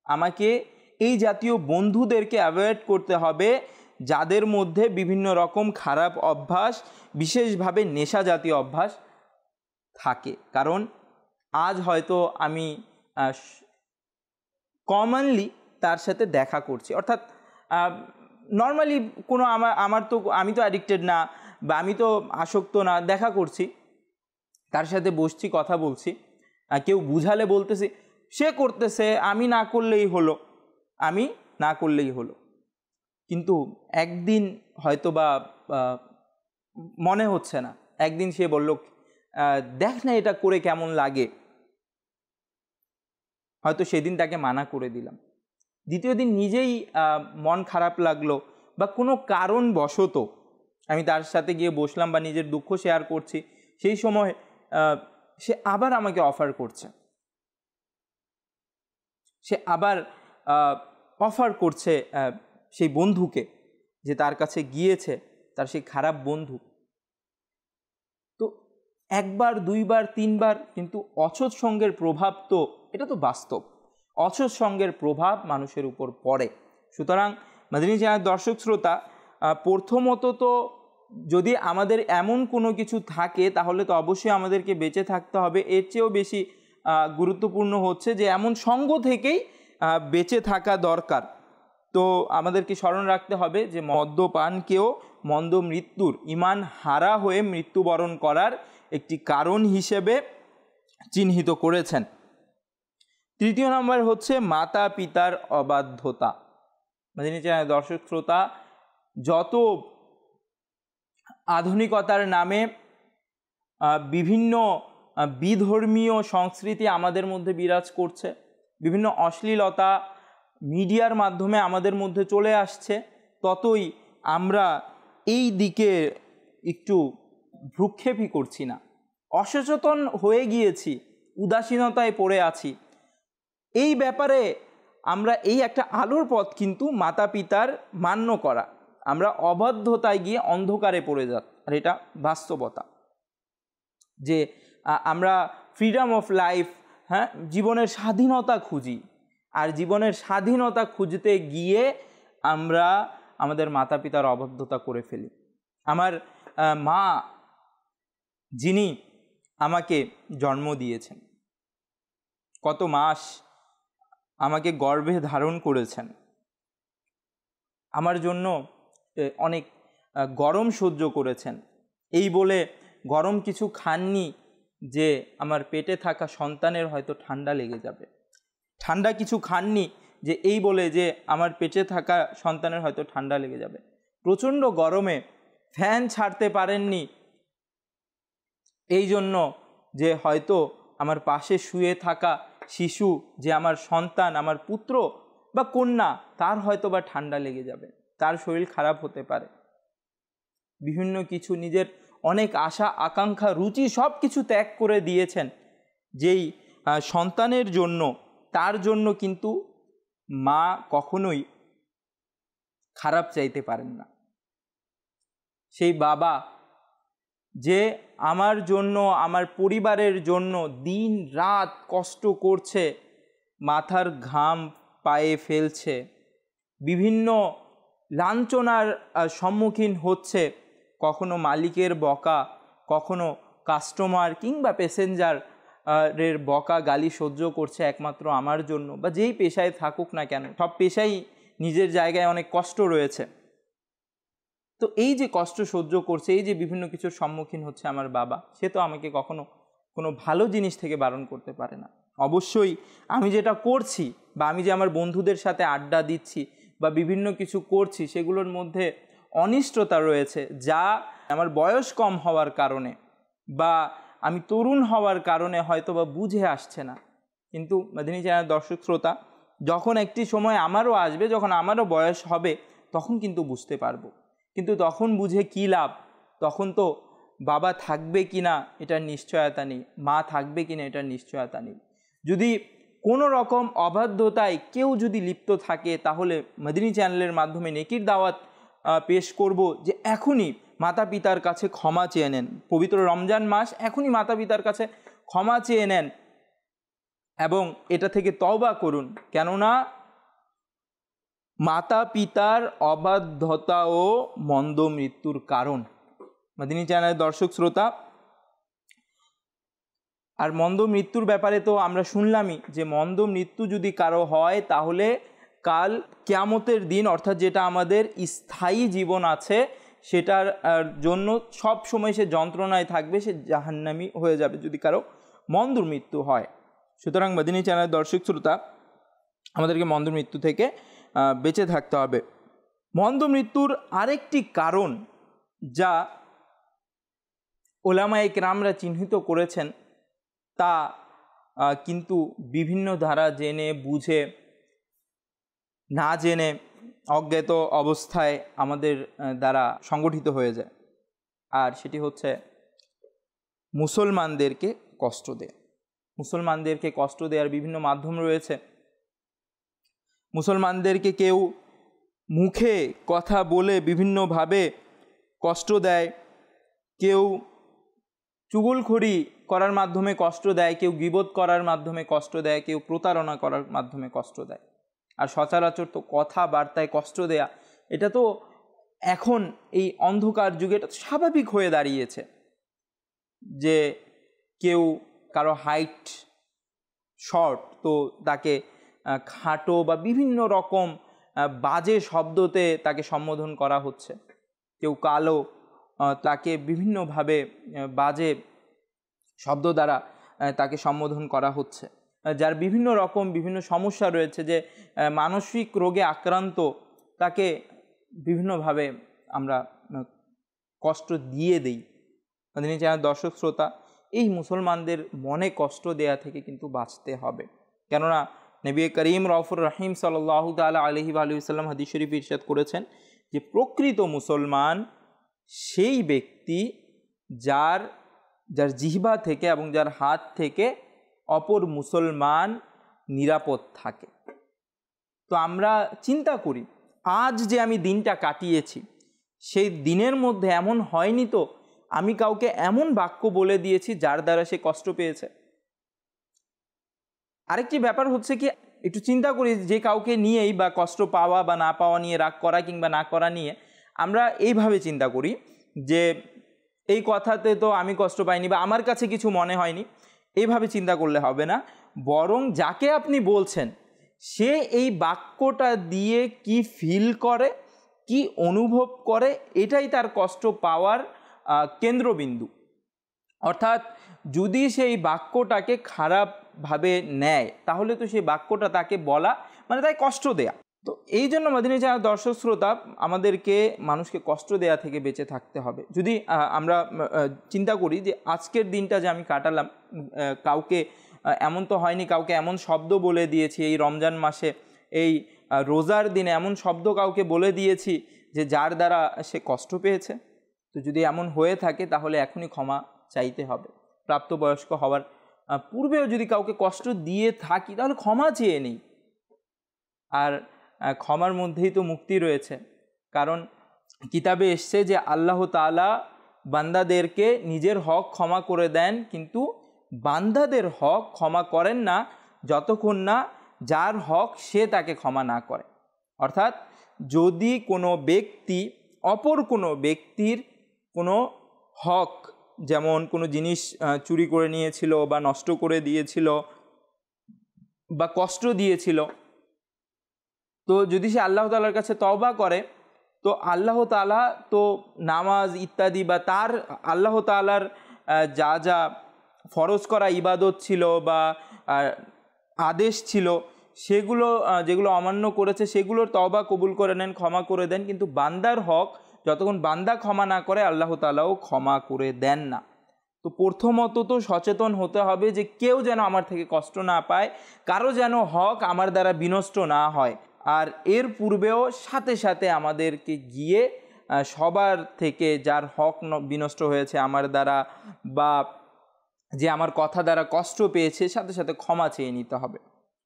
আমাকে এই জাতীয় বন্ধুদেরকে অ্যাভয়েড করতে হবে যাদের মধ্যে বিভিন্ন রকম খারাপ অভ্যাস, বিশেষভাবে নেশা জাতীয় অভ্যাস থাকে। কারণ আজ হয়তো আমি কমনলি তার সাথে দেখা করছি, অর্থাৎ নর্মালি কোনো আমি তো অ্যাডিক্টেড না বা আমি তো আসক্ত না, দেখা করছি, তার সাথে বসছি, কথা বলছি, কেউ বুঝালে বলতেছি, সে করতেছে, আমি না করলেই হলো। কিন্তু একদিন হয়তো বা মনে হচ্ছে না, একদিন সে বলল, দেখ না এটা করে কেমন লাগে, হয়তো সেদিন তাকে মানা করে দিলাম, দ্বিতীয় দিন নিজেই মন খারাপ লাগলো বা কোনো কারণবশত আমি তার সাথে গিয়ে বসলাম বা নিজের দুঃখ শেয়ার করছি, সেই সময় সে আবার আমাকে অফার করছে, সেই বন্ধুকে যে তার কাছে গিয়েছে, তার সেই খারাপ বন্ধু। তো একবার, দুইবার, তিনবার, কিন্তু অসৎ সঙ্গের প্রভাব, তো এটা তো বাস্তব, অসৎ সঙ্গের প্রভাব মানুষের উপর পড়ে। সুতরাং মাদিনী চ্যানেল দর্শক শ্রোতা, প্রথমত তো যদি আমাদের এমন কোনো কিছু থাকে তাহলে তো অবশ্যই আমাদেরকে বেঁচে থাকতে হবে। এর চেয়েও বেশি গুরুত্বপূর্ণ হচ্ছে যে এমন সঙ্গ থেকেই বেঁচে থাকা দরকার। তো আমাদেরকে স্মরণ রাখতে হবে যে মদ্যপানকেও মন্দ মৃত্যুর, ঈমান হারা হয়ে মৃত্যুবরণ করার একটি কারণ হিসেবে চিহ্নিত করেছেন। তৃতীয় নম্বর হচ্ছে মাতা পিতার অবাধ্যতা। মাদিনী চ্যানেল দর্শক শ্রোতা, যত আধুনিকতার নামে বিভিন্ন বিধর্মীয় সংস্কৃতি আমাদের মধ্যে বিরাজ করছে, বিভিন্ন অশ্লীলতা মিডিয়ার মাধ্যমে আমাদের মধ্যে চলে আসছে, ততই আমরা এই দিকে একটু ভ্রুক্ষেপই করছি না, অসচেতন হয়ে গিয়েছি, উদাসীনতায় পড়ে আছি। এই ব্যাপারে আমরা এই একটা আলোর পথ কিন্তু মাতা পিতার মান্য করা, আমরা অবাধ্যতায় গিয়ে অন্ধকারে পড়ে যাচ্ছি। আর এটা বাস্তবতা যে আমরা ফ্রিডম অফ লাইফ, জীবনের স্বাধীনতা খুঁজি, আর জীবনের স্বাধীনতা খুঁজতে গিয়ে আমরা আমাদের মাতা পিতার অবাধ্যতা করে ফেলি। আমার মা, যিনি আমাকে জন্ম দিয়েছেন, কত মাস আমাকে গর্ভে ধারণ করেছেন, আমার জন্য অনেক গরম সহ্য করেছেন, এই বলে গরম কিছু খাননি যে আমার পেটে থাকা সন্তানের হয়তো ঠান্ডা লেগে যাবে, ঠান্ডা কিছু খাননি যে এই বলে যে আমার পেটে থাকা সন্তানের হয়তো ঠান্ডা লেগে যাবে। প্রচণ্ড গরমে ফ্যান ছাড়তে পারেননি এই জন্য যে হয়তো আমার পাশে শুয়ে থাকা শিশু, যে আমার সন্তান, আমার পুত্র বা কন্যা, তার হয়তো বা ঠান্ডা লেগে যাবে, তার শরীর খারাপ হতে পারে। বিভিন্ন কিছু, নিজের অনেক আশা আকাঙ্ক্ষা রুচি সব কিছু ত্যাগ করে দিয়েছেন যেই সন্তানের জন্য, তার জন্য কিন্তু মা কখনোই খারাপ চাইতে পারেন না। সেই বাবা যে আমার জন্য, আমার পরিবারের জন্য দিন রাত কষ্ট করছে, মাথার ঘাম পায়ে ফেলছে, বিভিন্ন লাঞ্ছনার সম্মুখীন হচ্ছে, কখনো মালিকের বকা, কখনো কাস্টমার কিংবা প্যাসেঞ্জার এর বকা গালি সহ্য করছে একমাত্র আমার জন্য। বা যেই পেশায় থাকুক না কেন, সব পেশাই নিজের জায়গায় অনেক কষ্ট রয়েছে। তো এই যে কষ্ট সহ্য করছে, এই যে বিভিন্ন কিছুর সম্মুখীন হচ্ছে আমার বাবা, সে তো আমাকে কখনো কোনো ভালো জিনিস থেকে বারণ করতে পারে না। অবশ্যই আমি যেটা করছি বা আমি যে আমার বন্ধুদের সাথে আড্ডা দিচ্ছি বা বিভিন্ন কিছু করছি, সেগুলোর মধ্যে অনিষ্টতা রয়েছে, যা আমার বয়স কম হওয়ার কারণে বা আমি তরুণ হওয়ার কারণে হয়তো বা বুঝে আসছে না। কিন্তু মাদিনী চ্যানেল দর্শক শ্রোতা, যখন একটি সময় আমারও আসবে, যখন আমারও বয়স হবে, তখন কিন্তু বুঝতে পারবো। কিন্তু তখন বুঝে কী লাভ? তখন তো বাবা থাকবে কি না এটার নিশ্চয়তা নেই, মা থাকবে কি না এটার নিশ্চয়তা নেই। যদি কোনো রকম অবাধ্যতায় কেউ যদি লিপ্ত থাকে, তাহলে মাদিনী চ্যানেলের মাধ্যমে নেকির দাওয়াত পেশ করব যে এখনই মাতা পিতার কাছে ক্ষমা চেয়ে নেন। পবিত্র রমজান মাস, এখনই মাতা পিতার কাছে ক্ষমা চেয়ে নেন এবং এটা থেকে তওবা করুন। কেননা মাতা পিতার অবাধ্যতাও মন্দ মৃত্যুর কারণ। মাদিনী চ্যানেলের দর্শক শ্রোতা, আর মন্দ মৃত্যুর ব্যাপারে তো আমরা শুনলামই যে মন্দ মৃত্যু যদি কারো হয়, তাহলে কাল কিয়ামতের দিন, অর্থাৎ যেটা আমাদের স্থায়ী জীবন আছে, সেটার জন্য সব সময় সে যন্ত্রণায় থাকবে, সে জাহান্নামী হয়ে যাবে যদি কারো মন্দ মৃত্যু হয়। সুতরাং মাদিনী চ্যানেলের দর্শক শ্রোতা, আমাদেরকে মন্দ মৃত্যু থেকে বেঁচে থাকতে হবে। মন্দ মৃত্যুর আরেকটি কারণ যা ওলামায়ে কেরামরা চিহ্নিত করেছেন, তা কিন্তু বিভিন্ন ধারা জেনে বুঝে, না জেনে, অজ্ঞাত অবস্থায় আমাদের দ্বারা সংগঠিত হয়ে যায়। আর সেটি হচ্ছে মুসলমানদেরকে কষ্ট দেয়। মুসলমানদেরকে কষ্ট দেওয়ার বিভিন্ন মাধ্যম রয়েছে। মুসলমানদেরকে কেউ মুখে কথা বলে বিভিন্নভাবে কষ্ট দেয়, কেউ চুগলখড়ি করার মাধ্যমে কষ্ট দেয়, কেউ গীবত করার মাধ্যমে কষ্ট দেয়, কেউ প্রতারণা করার মাধ্যমে কষ্ট দেয়। আর সচরাচর তো কথাবার্তায় কষ্ট দেয়া, এটা তো এখন এই অন্ধকার যুগে এটা স্বাভাবিক হয়ে দাঁড়িয়েছে যে কেউ কারো হাইট শর্ট, তো তাকে খাটো বা বিভিন্ন রকম বাজে শব্দতে তাকে সম্বোধন করা হচ্ছে। কেউ কালো, তাকে বিভিন্নভাবে বাজে শব্দ দ্বারা তাকে সম্বোধন করা হচ্ছে। যার বিভিন্ন রকম বিভিন্ন সমস্যা রয়েছে, যে মানসিক রোগে আক্রান্ত, তাকে বিভিন্নভাবে আমরা কষ্ট দিয়ে দিই। তিনি যারা দর্শক শ্রোতা, এই মুসলমানদের মনে কষ্ট দেয়া থেকে কিন্তু বাঁচতে হবে। কেননা নবী করিম রউফুর রহিম সাল্লাল্লাহু তাআলা আলাইহি ওয়া আলিহি ওয়াসাল্লাম হাদিস শরীফে ইরশাদ করেছেন যে প্রকৃত মুসলমান সেই ব্যক্তি যার জিহ্বা থেকে এবং যার হাত থেকে অপর মুসলমান নিরাপদ থাকে। তো আমরা চিন্তা করি, আজ যে আমি দিনটা কাটিয়েছি, সেই দিনের মধ্যে এমন হয়নি তো আমি কাউকে এমন বাক্য বলে দিয়েছি যার দ্বারা সে কষ্ট পেয়েছে। আরেকটি ব্যাপার হচ্ছে কি, একটু চিন্তা করি যে কাউকে নিয়েই বা কষ্ট পাওয়া বা না পাওয়া নিয়ে, রাগ করা কিংবা না করা নিয়ে আমরা এইভাবে চিন্তা করি যে এই কথাতে তো আমি কষ্ট পাইনি বা আমার কাছে কিছু মনে হয়নি। এইভাবে চিন্তা করলে হবে না, বরং যাকে আপনি বলছেন সে এই বাক্যটা দিয়ে কি ফিল করে, কি অনুভব করে, এটাই তার কষ্ট পাওয়ার কেন্দ্রবিন্দু। অর্থাৎ যদি সেই বাক্যটাকে খারাপভাবে নেয়, তাহলে তো সেই বাক্যটা তাকে বলা মানে তাই কষ্ট দেয়া। তো এই জন্য মাদিনী চ্যানেল দর্শক শ্রোতা, আমাদেরকে মানুষকে কষ্ট দেয়া থেকে বেঁচে থাকতে হবে। যদি আমরা চিন্তা করি যে আজকের দিনটা যে আমি কাটালাম, কাউকে এমন তো হয়নি কাউকে এমন শব্দ বলে দিয়েছি এই রমজান মাসে, এই রোজার দিনে এমন শব্দ কাউকে বলে দিয়েছি যে যার দ্বারা সে কষ্ট পেয়েছে। তো যদি এমন হয়ে থাকে তাহলে এখনই ক্ষমা চাইতে হবে। প্রাপ্তবয়স্ক হওয়ার পূর্বেও যদি কাউকে কষ্ট দিয়ে থাকি তাহলে ক্ষমা চেয়ে নিই। আর ক্ষমার মধ্যেই তো মুক্তি রয়েছে, কারণ কিতাবে এসছে যে আল্লাহ তাআলা বান্দাদেরকে নিজের হক ক্ষমা করে দেন, কিন্তু বান্দাদের হক ক্ষমা করেন না যতক্ষণ না যার হক সে তাকে ক্ষমা না করে। অর্থাৎ যদি কোনো ব্যক্তি অপর কোনো ব্যক্তির কোনো হক, যেমন কোনো জিনিস চুরি করে নিয়েছিল বা নষ্ট করে দিয়েছিল বা কষ্ট দিয়েছিল, তো যদি সে আল্লাহ তাআলার কাছে তওবা করে, তো আল্লাহ তাআলা তো নামাজ ইত্যাদি বা তার আল্লাহ তাআলার যা যা ফরজ করা ইবাদত ছিল বা আদেশ ছিল সেগুলো যেগুলো অমান্য করেছে সেগুলোর তওবা কবুল করে নেন, ক্ষমা করে দেন, কিন্তু বান্দার হক যতক্ষণ বান্দা ক্ষমা না করে আল্লাহ তাআলাও ক্ষমা করে দেন না। তো প্রথমত তো সচেতন হতে হবে যে কেউ যেন আমার থেকে কষ্ট না পায়, কারো যেন হক আমার দ্বারা বিনষ্ট না হয়। আর এর পূর্বেও সাথে সাথে আমাদেরকে গিয়ে সবার থেকে যার হক বিনষ্ট হয়েছে আমার দ্বারা বা যে আমার কথা দ্বারা কষ্ট পেয়েছে, সাথে সাথে ক্ষমা চেয়ে নিতে হবে।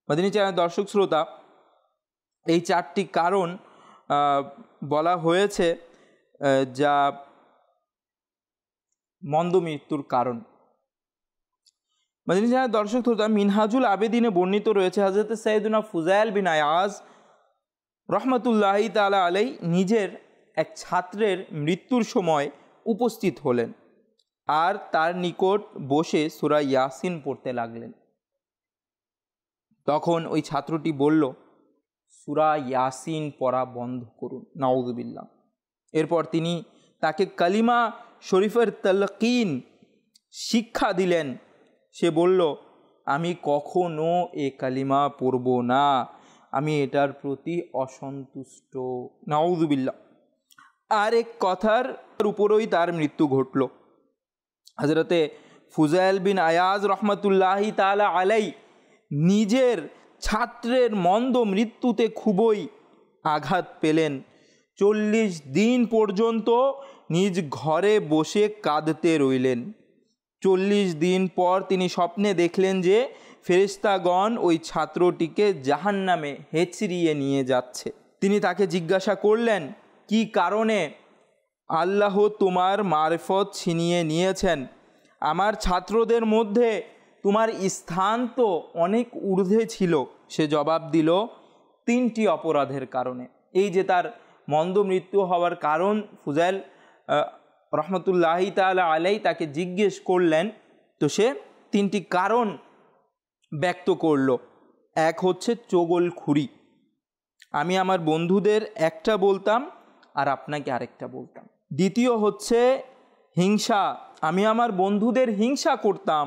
মাদিনী চ্যানেল দর্শক শ্রোতা, এই 4টি কারণ বলা হয়েছে যা মন্দ মৃত্যুর কারণ। মাদিনী চ্যানেল দর্শক শ্রোতা, মিনহাজুল আবেদিনে বর্ণিত রয়েছে হযরত সাইয়েদুনা ফুযাইল বিন আয়াজ রহমতুল্লাহি তাআলা আলাই নিজের এক ছাত্রের মৃত্যুর সময় উপস্থিত হলেন আর তার নিকট বসে সূরা ইয়াসিন পড়তে লাগলেন। তখন ওই ছাত্রটি বলল, সূরা ইয়াসিন পড়া বন্ধ করুন, নাউযুবিল্লাহ। এরপর তিনি তাকে কালিমা শরীফের তালকিন শিক্ষা দিলেন। সে বলল, আমি কখনো এ কালিমা পড়ব না, আমি এটার প্রতি অসন্তুষ্ট, নাউযুবিল্লাহ। আর এক কথার উপরই তার মৃত্যু ঘটল। হযরতে ফুযাইল বিন আয়াজ রহমতুল্লাহি তাআলা আলাই নিজের ছাত্রের মন্দ মৃত্যুতে খুবই আঘাত পেলেন। 40 দিন পর্যন্ত নিজ ঘরে বসে কাঁদতে রইলেন। 40 দিন পর তিনি স্বপ্নে দেখলেন যে ফেরেশতাগণ ওই ছাত্রটিকে জাহান্নামে হেঁচড়িয়ে নিয়ে যাচ্ছে। তিনি তাকে জিজ্ঞাসা করলেন, কি কারণে আল্লাহ তোমার মারফত ছিনিয়ে নিয়েছেন? আমার ছাত্রদের মধ্যে তোমার স্থান তো অনেক ঊর্ধ্বে ছিল। সে জবাব দিল, 3টি অপরাধের কারণে। এই যে তার মন্দ মৃত্যু হওয়ার কারণ ফুযাইল রহমতুল্লাহি তাআলা আলাই তাকে জিজ্ঞেস করলেন, তো সে 3টি কারণ ব্যক্ত করল। এক হচ্ছে চগলখুরি, আমি আমার বন্ধুদের একটা বলতাম আর আপনাকে আরেকটা বলতাম। দ্বিতীয় হচ্ছে হিংসা, আমি আমার বন্ধুদের হিংসা করতাম।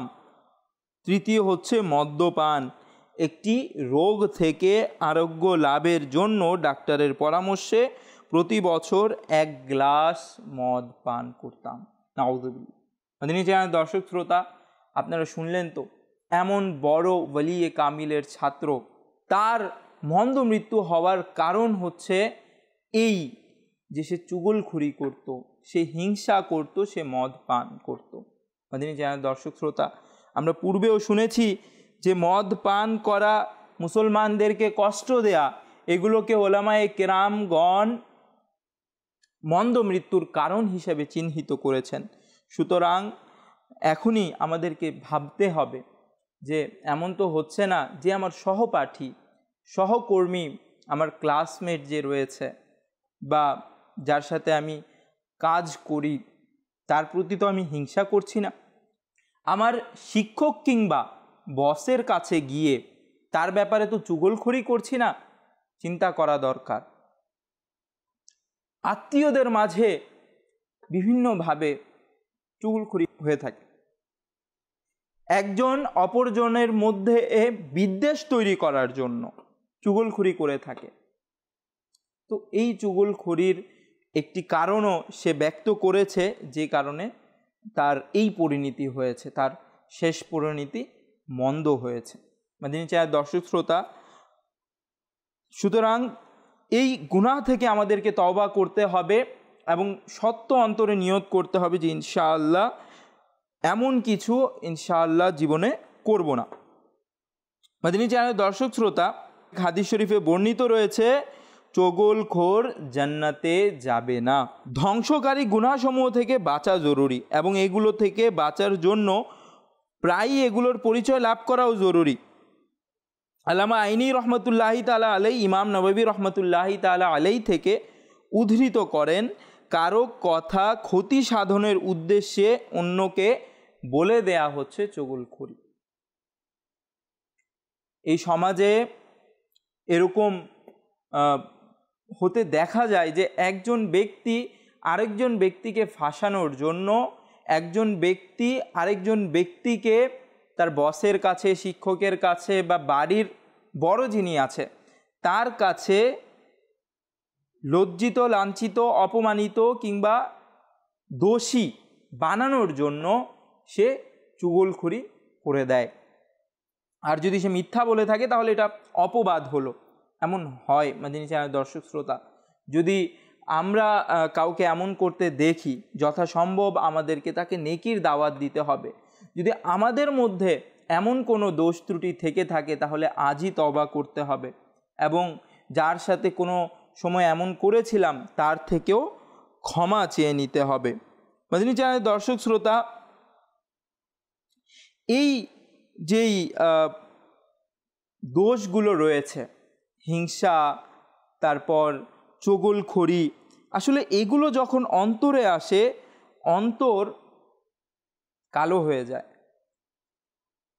তৃতীয় হচ্ছে মদ্যপান, একটি রোগ থেকে আরোগ্য লাভের জন্য ডাক্তারের পরামর্শে প্রতি বছর 1 গ্লাস মদ পান করতাম, নাউযুবিল্লাহ। মাদিনী চ্যানেল দর্শক শ্রোতা, আপনারা শুনলেন তো, এমন বড় ওয়ালিয়ে কামিলের ছাত্র, তার মন্দ মৃত্যু হওয়ার কারণ হচ্ছে এই যে সে চুগলখুরি করত, সে হিংসা করত, সে মদ পান করত। মাদিনী চ্যানেল দর্শক শ্রোতা, আমরা পূর্বেও শুনেছি যে মদ পান করা, মুসলমানদেরকে কষ্ট দেয়া, এগুলোকে ওলামায়ে কেরামগণ মন্দ মৃত্যুর কারণ হিসেবে চিহ্নিত করেছেন। সুতরাং এখনই আমাদেরকে ভাবতে হবে যে এমন তো হচ্ছে না যে আমার সহপাঠী, সহকর্মী, আমার ক্লাসমেট যে রয়েছে বা যার সাথে আমি কাজ করি, তার প্রতি তো আমি হিংসা করছি না। আমার শিক্ষক কিংবা বসের কাছে গিয়ে তার ব্যাপারে তো চুগলখড়ি করছি না। চিন্তা করা দরকার। আত্মীয়দের মাঝে বিভিন্নভাবে চুগলখড়ি হয়ে থাকে, একজন অপরজনের মধ্যে বিদ্বেষ তৈরি করার জন্য চুগলখড়ি করে থাকে। তো এই চুগলখড়ির একটি কারণও সে ব্যক্ত করেছে, যে কারণে তার এই পরিণতি হয়েছে, তার শেষ পরিণতি মন্দ হয়েছে। মাদিনী চ্যানেল দর্শক শ্রোতা, সুতরাং এই গুনাহ থেকে আমাদেরকে তওবা করতে হবে এবং সত্য অন্তরে নিয়ত করতে হবে যে ইনশাআল্লাহ এমন কিছু ইনশাআল্লাহ জীবনে করব না। মাদিনী চ্যানেল দর্শক শ্রোতা, হাদিস শরীফে বর্ণিত রয়েছে চগলখোর জান্নাতে যাবে না। ধ্বংসকারী গুনাহসমূহ থেকে বাঁচা জরুরি এবং এগুলো থেকে বাঁচার জন্য প্রায়ই এগুলোর পরিচয় লাভ করাও জরুরি। আল্লামা আইনি রহমতুল্লাহি তাআলা আলাই ইমাম নববী রহমতুল্লাহি তাআলা আলাই থেকে উদ্ধৃত করেন, কারো কথা ক্ষতি সাধনের উদ্দেশ্যে অন্যকে বলে দেয়া হচ্ছে চগলখড়ি। এই সমাজে এরকম হতে দেখা যায় যে একজন ব্যক্তি আরেকজন ব্যক্তিকে ফাঁসানোর জন্য একজন ব্যক্তি আরেকজন ব্যক্তিকে তার বসের কাছে, শিক্ষকের কাছে বা বাড়ির বড় যিনি আছে তার কাছে লজ্জিত, লাঞ্ছিত, অপমানিত কিংবা দোষী বানানোর জন্য সে চুগলখড়ি করে দেয়। আর যদি সে মিথ্যা বলে থাকে তাহলে এটা অপবাদ হলো। এমন হয় মাদিনী চ্যানেলের দর্শক শ্রোতা, যদি আমরা কাউকে এমন করতে দেখি যথাসম্ভব আমাদেরকে তাকে নেকির দাওয়াত দিতে হবে। যদি আমাদের মধ্যে এমন কোনো দোষ ত্রুটি থেকে থাকে তাহলে আজই তওবা করতে হবে এবং যার সাথে কোনো সময় এমন করেছিলাম তার থেকেও ক্ষমা চেয়ে নিতে হবে। মাদিনী চ্যানেলের দর্শক শ্রোতা, এই যেই দোষগুলো রয়েছে, হিংসা, তারপর চগলখড়ি, আসলে এগুলো যখন অন্তরে আসে অন্তর কালো হয়ে যায়,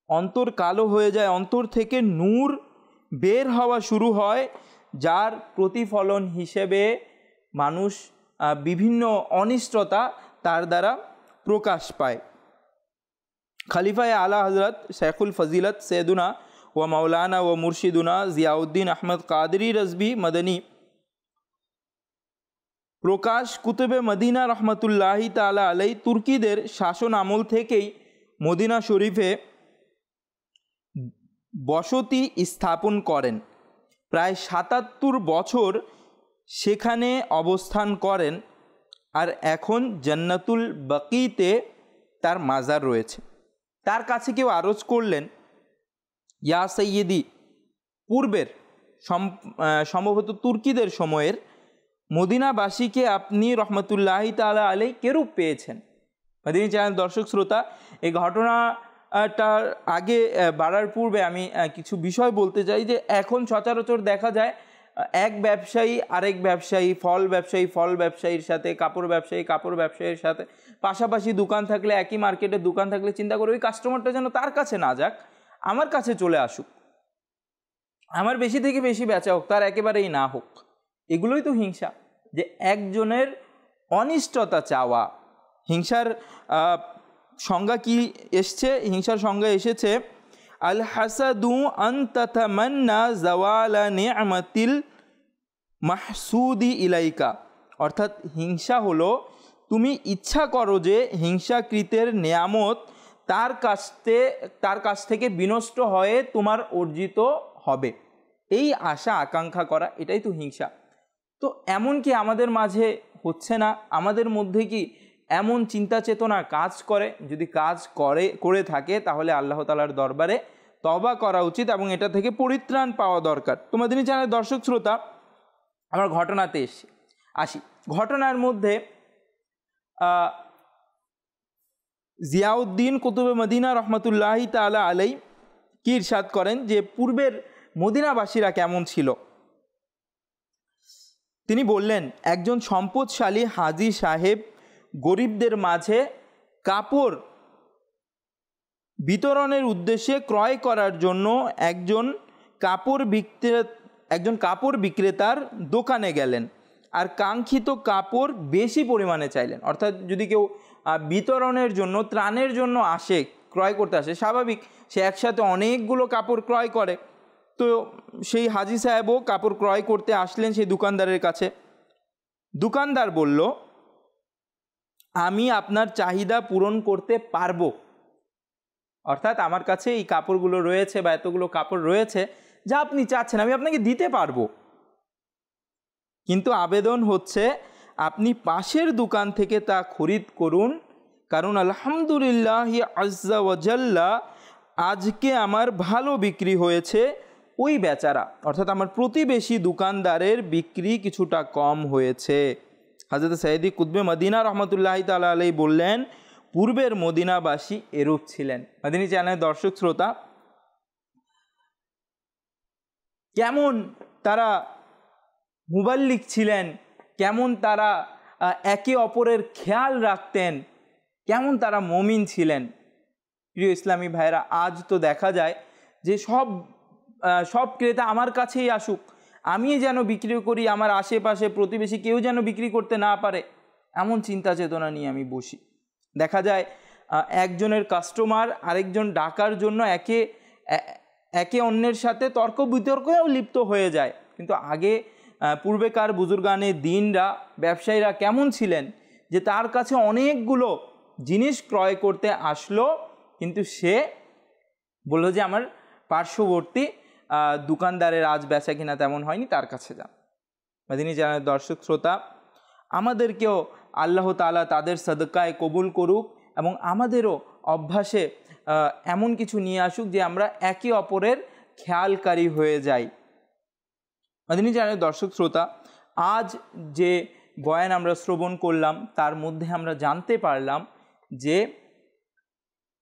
অন্তর কালো হয়ে যায়, অন্তর থেকে নূর বের হওয়া শুরু হয়, যার প্রতিফলন হিসেবে মানুষ বিভিন্ন অনিষ্টতা তার দ্বারা প্রকাশ পায়। খলিফায়ে আলা হজরত শেখুল ফজিলত সৈয়দুনা ও মাওলানা ও মুর্শিদুনা জিয়াউদ্দিন আহমদ কাদরি রজবি মদনী প্রকাশ কুতুবে মদিনা রহমতুল্লাহি তাআলা আলাই তুর্কিদের শাসন আমল থেকেই মদিনা শরীফে বসতি স্থাপন করেন। প্রায় ৭৭ বছর সেখানে অবস্থান করেন আর এখন জান্নাতুল বাকিতে তার মাজার রয়েছে। তার কাছে কেউ আরজ করলেন, ইয়া সৈয়দি, পূর্বের সম্ভবত তুর্কিদের সময়ের মদিনাবাসীকে আপনি রহমতুল্লাহি তাআলা আলাই কেরূপ পেয়েছেন? মাদিনী চ্যানেল দর্শক শ্রোতা, এই ঘটনাটার আগে বাড়ার পূর্বে আমি কিছু বিষয় বলতে চাই যে এখন সচরাচর দেখা যায় এক ব্যবসায়ী আরেক ব্যবসায়ী, ফল ব্যবসায়ীর সাথে, কাপড় ব্যবসায়ীর সাথে পাশাপাশি দোকান থাকলে, একই মার্কেটে দোকান থাকলে চিন্তা করে ওই কাস্টমারটা যেন তার কাছে না যাক, আমার কাছে চলে আসুক, আমার বেশি থেকে বেশি বেচা হোক, তার একেবারেই না হোক। এগুলোই তো হিংসা, যে একজনের অনিষ্টতা চাওয়া। হিংসার সংজ্ঞা কি এসছে? হিংসার সংজ্ঞা এসেছে আল হাসাদু আন তাতামান্না জাওয়ালা নি'মাতিল মাহসুদি ইলাইকা, অর্থাৎ হিংসা হলো তুমি ইচ্ছা করো যে হিংসাকৃতের নেয়ামত তার কাছ থেকে বিনষ্ট হয়ে তোমার অর্জিত হবে, এই আশা আকাঙ্ক্ষা করা, এটাই তো হিংসা। তো এমন কি আমাদের মাঝে হচ্ছে না? আমাদের মধ্যে কি এমন চিন্তা চেতনা কাজ করে? যদি কাজ করে থাকে তাহলে আল্লাহ তাআলার দরবারে তওবা করা উচিত এবং এটা থেকে পরিত্রাণ পাওয়া দরকার। তো মাদিনী চ্যানেলের দর্শক শ্রোতা, আমার ঘটনাতে আসি। ঘটনার মধ্যে জিয়াউদ্দিন কুতুবে মদিনা রহমতুল্লাহি তাআলা আলাই কি ইরশাদ করেন যে পূর্বের মদিনাবাসীরা কেমন ছিল। তিনি বললেন, একজন সম্পদশালী হাজী সাহেব গরিবদের মাঝে কাপড় বিতরণের উদ্দেশ্যে ক্রয় করার জন্য একজন কাপড় বিক্রেতার দোকানে গেলেন আর কাঙ্ক্ষিত কাপড় বেশি পরিমাণে চাইলেন। অর্থাৎ যদি কেউ বিতরণের জন্য, ত্রাণের জন্য আসে, ক্রয় করতে আসে, স্বাভাবিক সে একসাথে অনেকগুলো কাপড় ক্রয় করে। তো সেই হাজী সাহেবও কাপড় ক্রয় করতে আসলেন সেই দোকানদারের কাছে। দোকানদার বলল, আমি আপনার চাহিদা পূরণ করতে পারবো, অর্থাৎ আমার কাছে এই কাপড়গুলো রয়েছে বা এতগুলো কাপড় রয়েছে, যা আপনি চাচ্ছেন আমি আপনাকে দিতে পারবো, কিন্তু আবেদন হচ্ছে আপনি পাশের দোকান থেকে তা খরিদ করুন, কারণ আলহামদুলিল্লাহ আজ্জা ওয়া জাল্লা আজকে আমার ভালো বিক্রি হয়েছে, ওই বেচারা অর্থাৎ আমার প্রতিবেশী দোকানদারের বিক্রি কিছুটা কম হয়েছে। হযরত সৈয়দি কুতবে মদিনা রহমতুল্লাহি তাআলা আলাইহি বললেন, পূর্বের মদিনাবাসী এরূপ ছিলেন। মাদিনী চ্যানেলের দর্শক শ্রোতা, কেমন তারা মুবাল্লিগ ছিলেন, কেমন তারা একে অপরের খেয়াল রাখতেন, কেমন তারা মুমিন ছিলেন। প্রিয় ইসলামী ভাইরা, আজ তো দেখা যায় যে সব ক্রেতা আমার কাছেই আসুক, আমি যেন বিক্রি করি, আমার আশেপাশে প্রতিবেশী কেউ যেন বিক্রি করতে না পারে, এমন চিন্তা চেতনা নিয়ে আমি বসি। দেখা যায় একজনের কাস্টমার আরেকজন ডাকার জন্য একে অন্যের সাথে তর্ক বিতর্কেও লিপ্ত হয়ে যায়। কিন্তু আগে পূর্বেকার বুজুর্গানে দিনরা, ব্যবসায়ীরা কেমন ছিলেন যে তার কাছে অনেকগুলো জিনিস ক্রয় করতে আসলো, কিন্তু সে বললো যে আমার পার্শ্ববর্তী দোকানদারের আজ বেচা কিনা তেমন হয়নি, তার কাছে যান। মাদিনী চ্যানেলের দর্শক শ্রোতা, আমাদেরকেও আল্লাহ তাআলা তাদের সদকায় কবুল করুক এবং আমাদেরও অভ্যাসে এমন কিছু নিয়ে আসুক যে আমরা একে অপরের খেয়ালকারী হয়ে যাই। মাদিনী চ্যানেলের দর্শক শ্রোতা, আজ যে বয়ান আমরা শ্রবণ করলাম তার মধ্যে আমরা জানতে পারলাম যে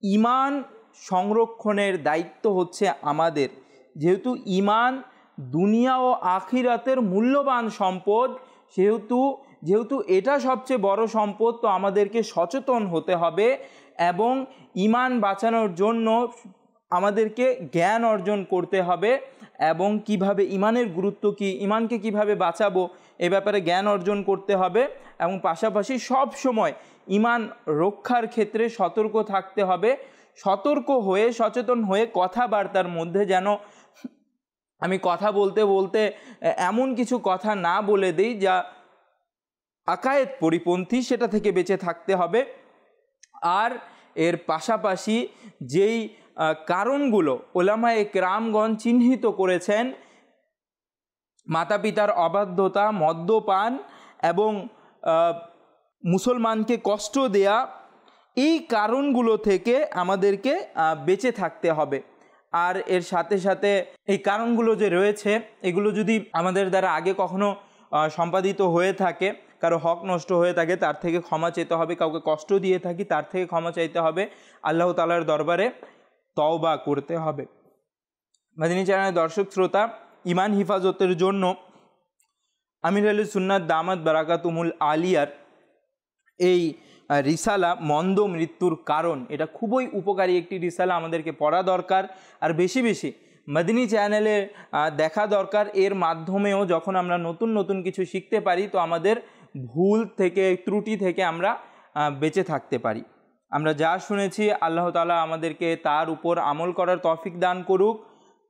ঈমান সংরক্ষণের দায়িত্ব হচ্ছে আমাদের। যেহেতু ঈমান দুনিয়া ও আখিরাতের মূল্যবান সম্পদ, যেহেতু এটা সবচেয়ে বড় সম্পদ, তো আমাদেরকে সচেতন হতে হবে এবং ঈমান বাঁচানোর জন্য আমাদেরকে জ্ঞান অর্জন করতে হবে এবং কিভাবে ঈমানের গুরুত্ব কী, ঈমানকে কিভাবে বাঁচাবো এ ব্যাপারে জ্ঞান অর্জন করতে হবে এবং পাশাপাশি সব সময় ঈমান রক্ষার ক্ষেত্রে সতর্ক থাকতে হবে। সতর্ক হয়ে, সচেতন হয়ে কথাবার্তার মধ্যে যেন আমি কথা বলতে বলতে এমন কিছু কথা না বলে দিই যা আকায়েত পরিপন্থী, সেটা থেকে বেঁচে থাকতে হবে। আর এর পাশাপাশি যেই কারণগুলো ওলামায়ে কেরামগণ চিহ্নিত করেছেন, মাতা পিতার অবাধ্যতা, মদ্যপান এবং মুসলমানকে কষ্ট দেয়া, এই কারণগুলো থেকে আমাদেরকে বেঁচে থাকতে হবে। আর এর সাথে সাথে এই কারণগুলো যে রয়েছে, এগুলো যদি আমাদের দ্বারা আগে কখনো সম্পাদিত হয়ে থাকে, কারো হক নষ্ট হয়ে থাকে, তার থেকে ক্ষমা চাইতে হবে। কাউকে কষ্ট দিয়ে থাকি, তার থেকে ক্ষমা চাইতে হবে, আল্লাহ তাআলার দরবারে তওবা করতে হবে। মাদিনী চ্যানেলের দর্শক শ্রোতা, ঈমান হিফাজতের জন্য আমির আহলে সুন্নাত দামাত বারাকাতুহুল আলিয়ার এই রিসালা মন্দ মৃত্যুর কারণ, এটা খুবই উপকারী একটি রিসালা, আমাদেরকে পড়া দরকার। আর বেশি বেশি মাদিনী চ্যানেলে দেখা দরকার। এর মাধ্যমেও যখন আমরা নতুন নতুন কিছু শিখতে পারি, তো আমাদের ভুল থেকে, ত্রুটি থেকে আমরা বেঁচে থাকতে পারি। আমরা যা শুনেছি, আল্লাহ তাআলা আমাদেরকে তার উপর আমল করার তৌফিক দান করুক।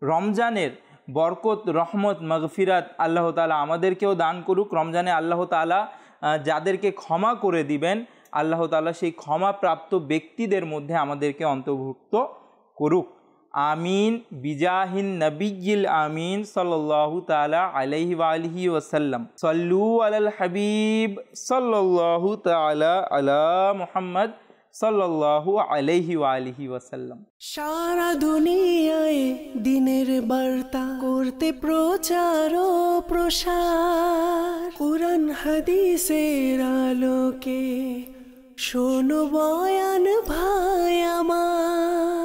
রমজানের বরকত, রহমত, মাগফিরাত আল্লাহ তাআলা আমাদেরকেও দান করুক। রমজানে আল্লাহ তাআলা যাদেরকে ক্ষমা করে দিবেন, আল্লাহ তাআলা সেই ক্ষমাপ্রাপ্ত ব্যক্তিদের মধ্যে আমাদেরকে অন্তর্ভুক্ত করুক। আমিন বিজাহিন নবিয়্যিল আমিন সাল্লাল্লাহু তাআলা আলাইহি ওয়া আলিহি ওয়াসাল্লাম। সাল্লু আলাল হাবিব সাল্লাল্লাহু তাআলা আলা মুহাম্মদ সাল্লাল্লাহু আলাইহি ওয়া আলিহি ওয়াসাল্লাম। সারা দুনিয়ায় দিনের বার্তা করতে প্রচার ও প্রসার, কুরআন হাদিসের আলোকে শোনো বয়ান ভাই আমার।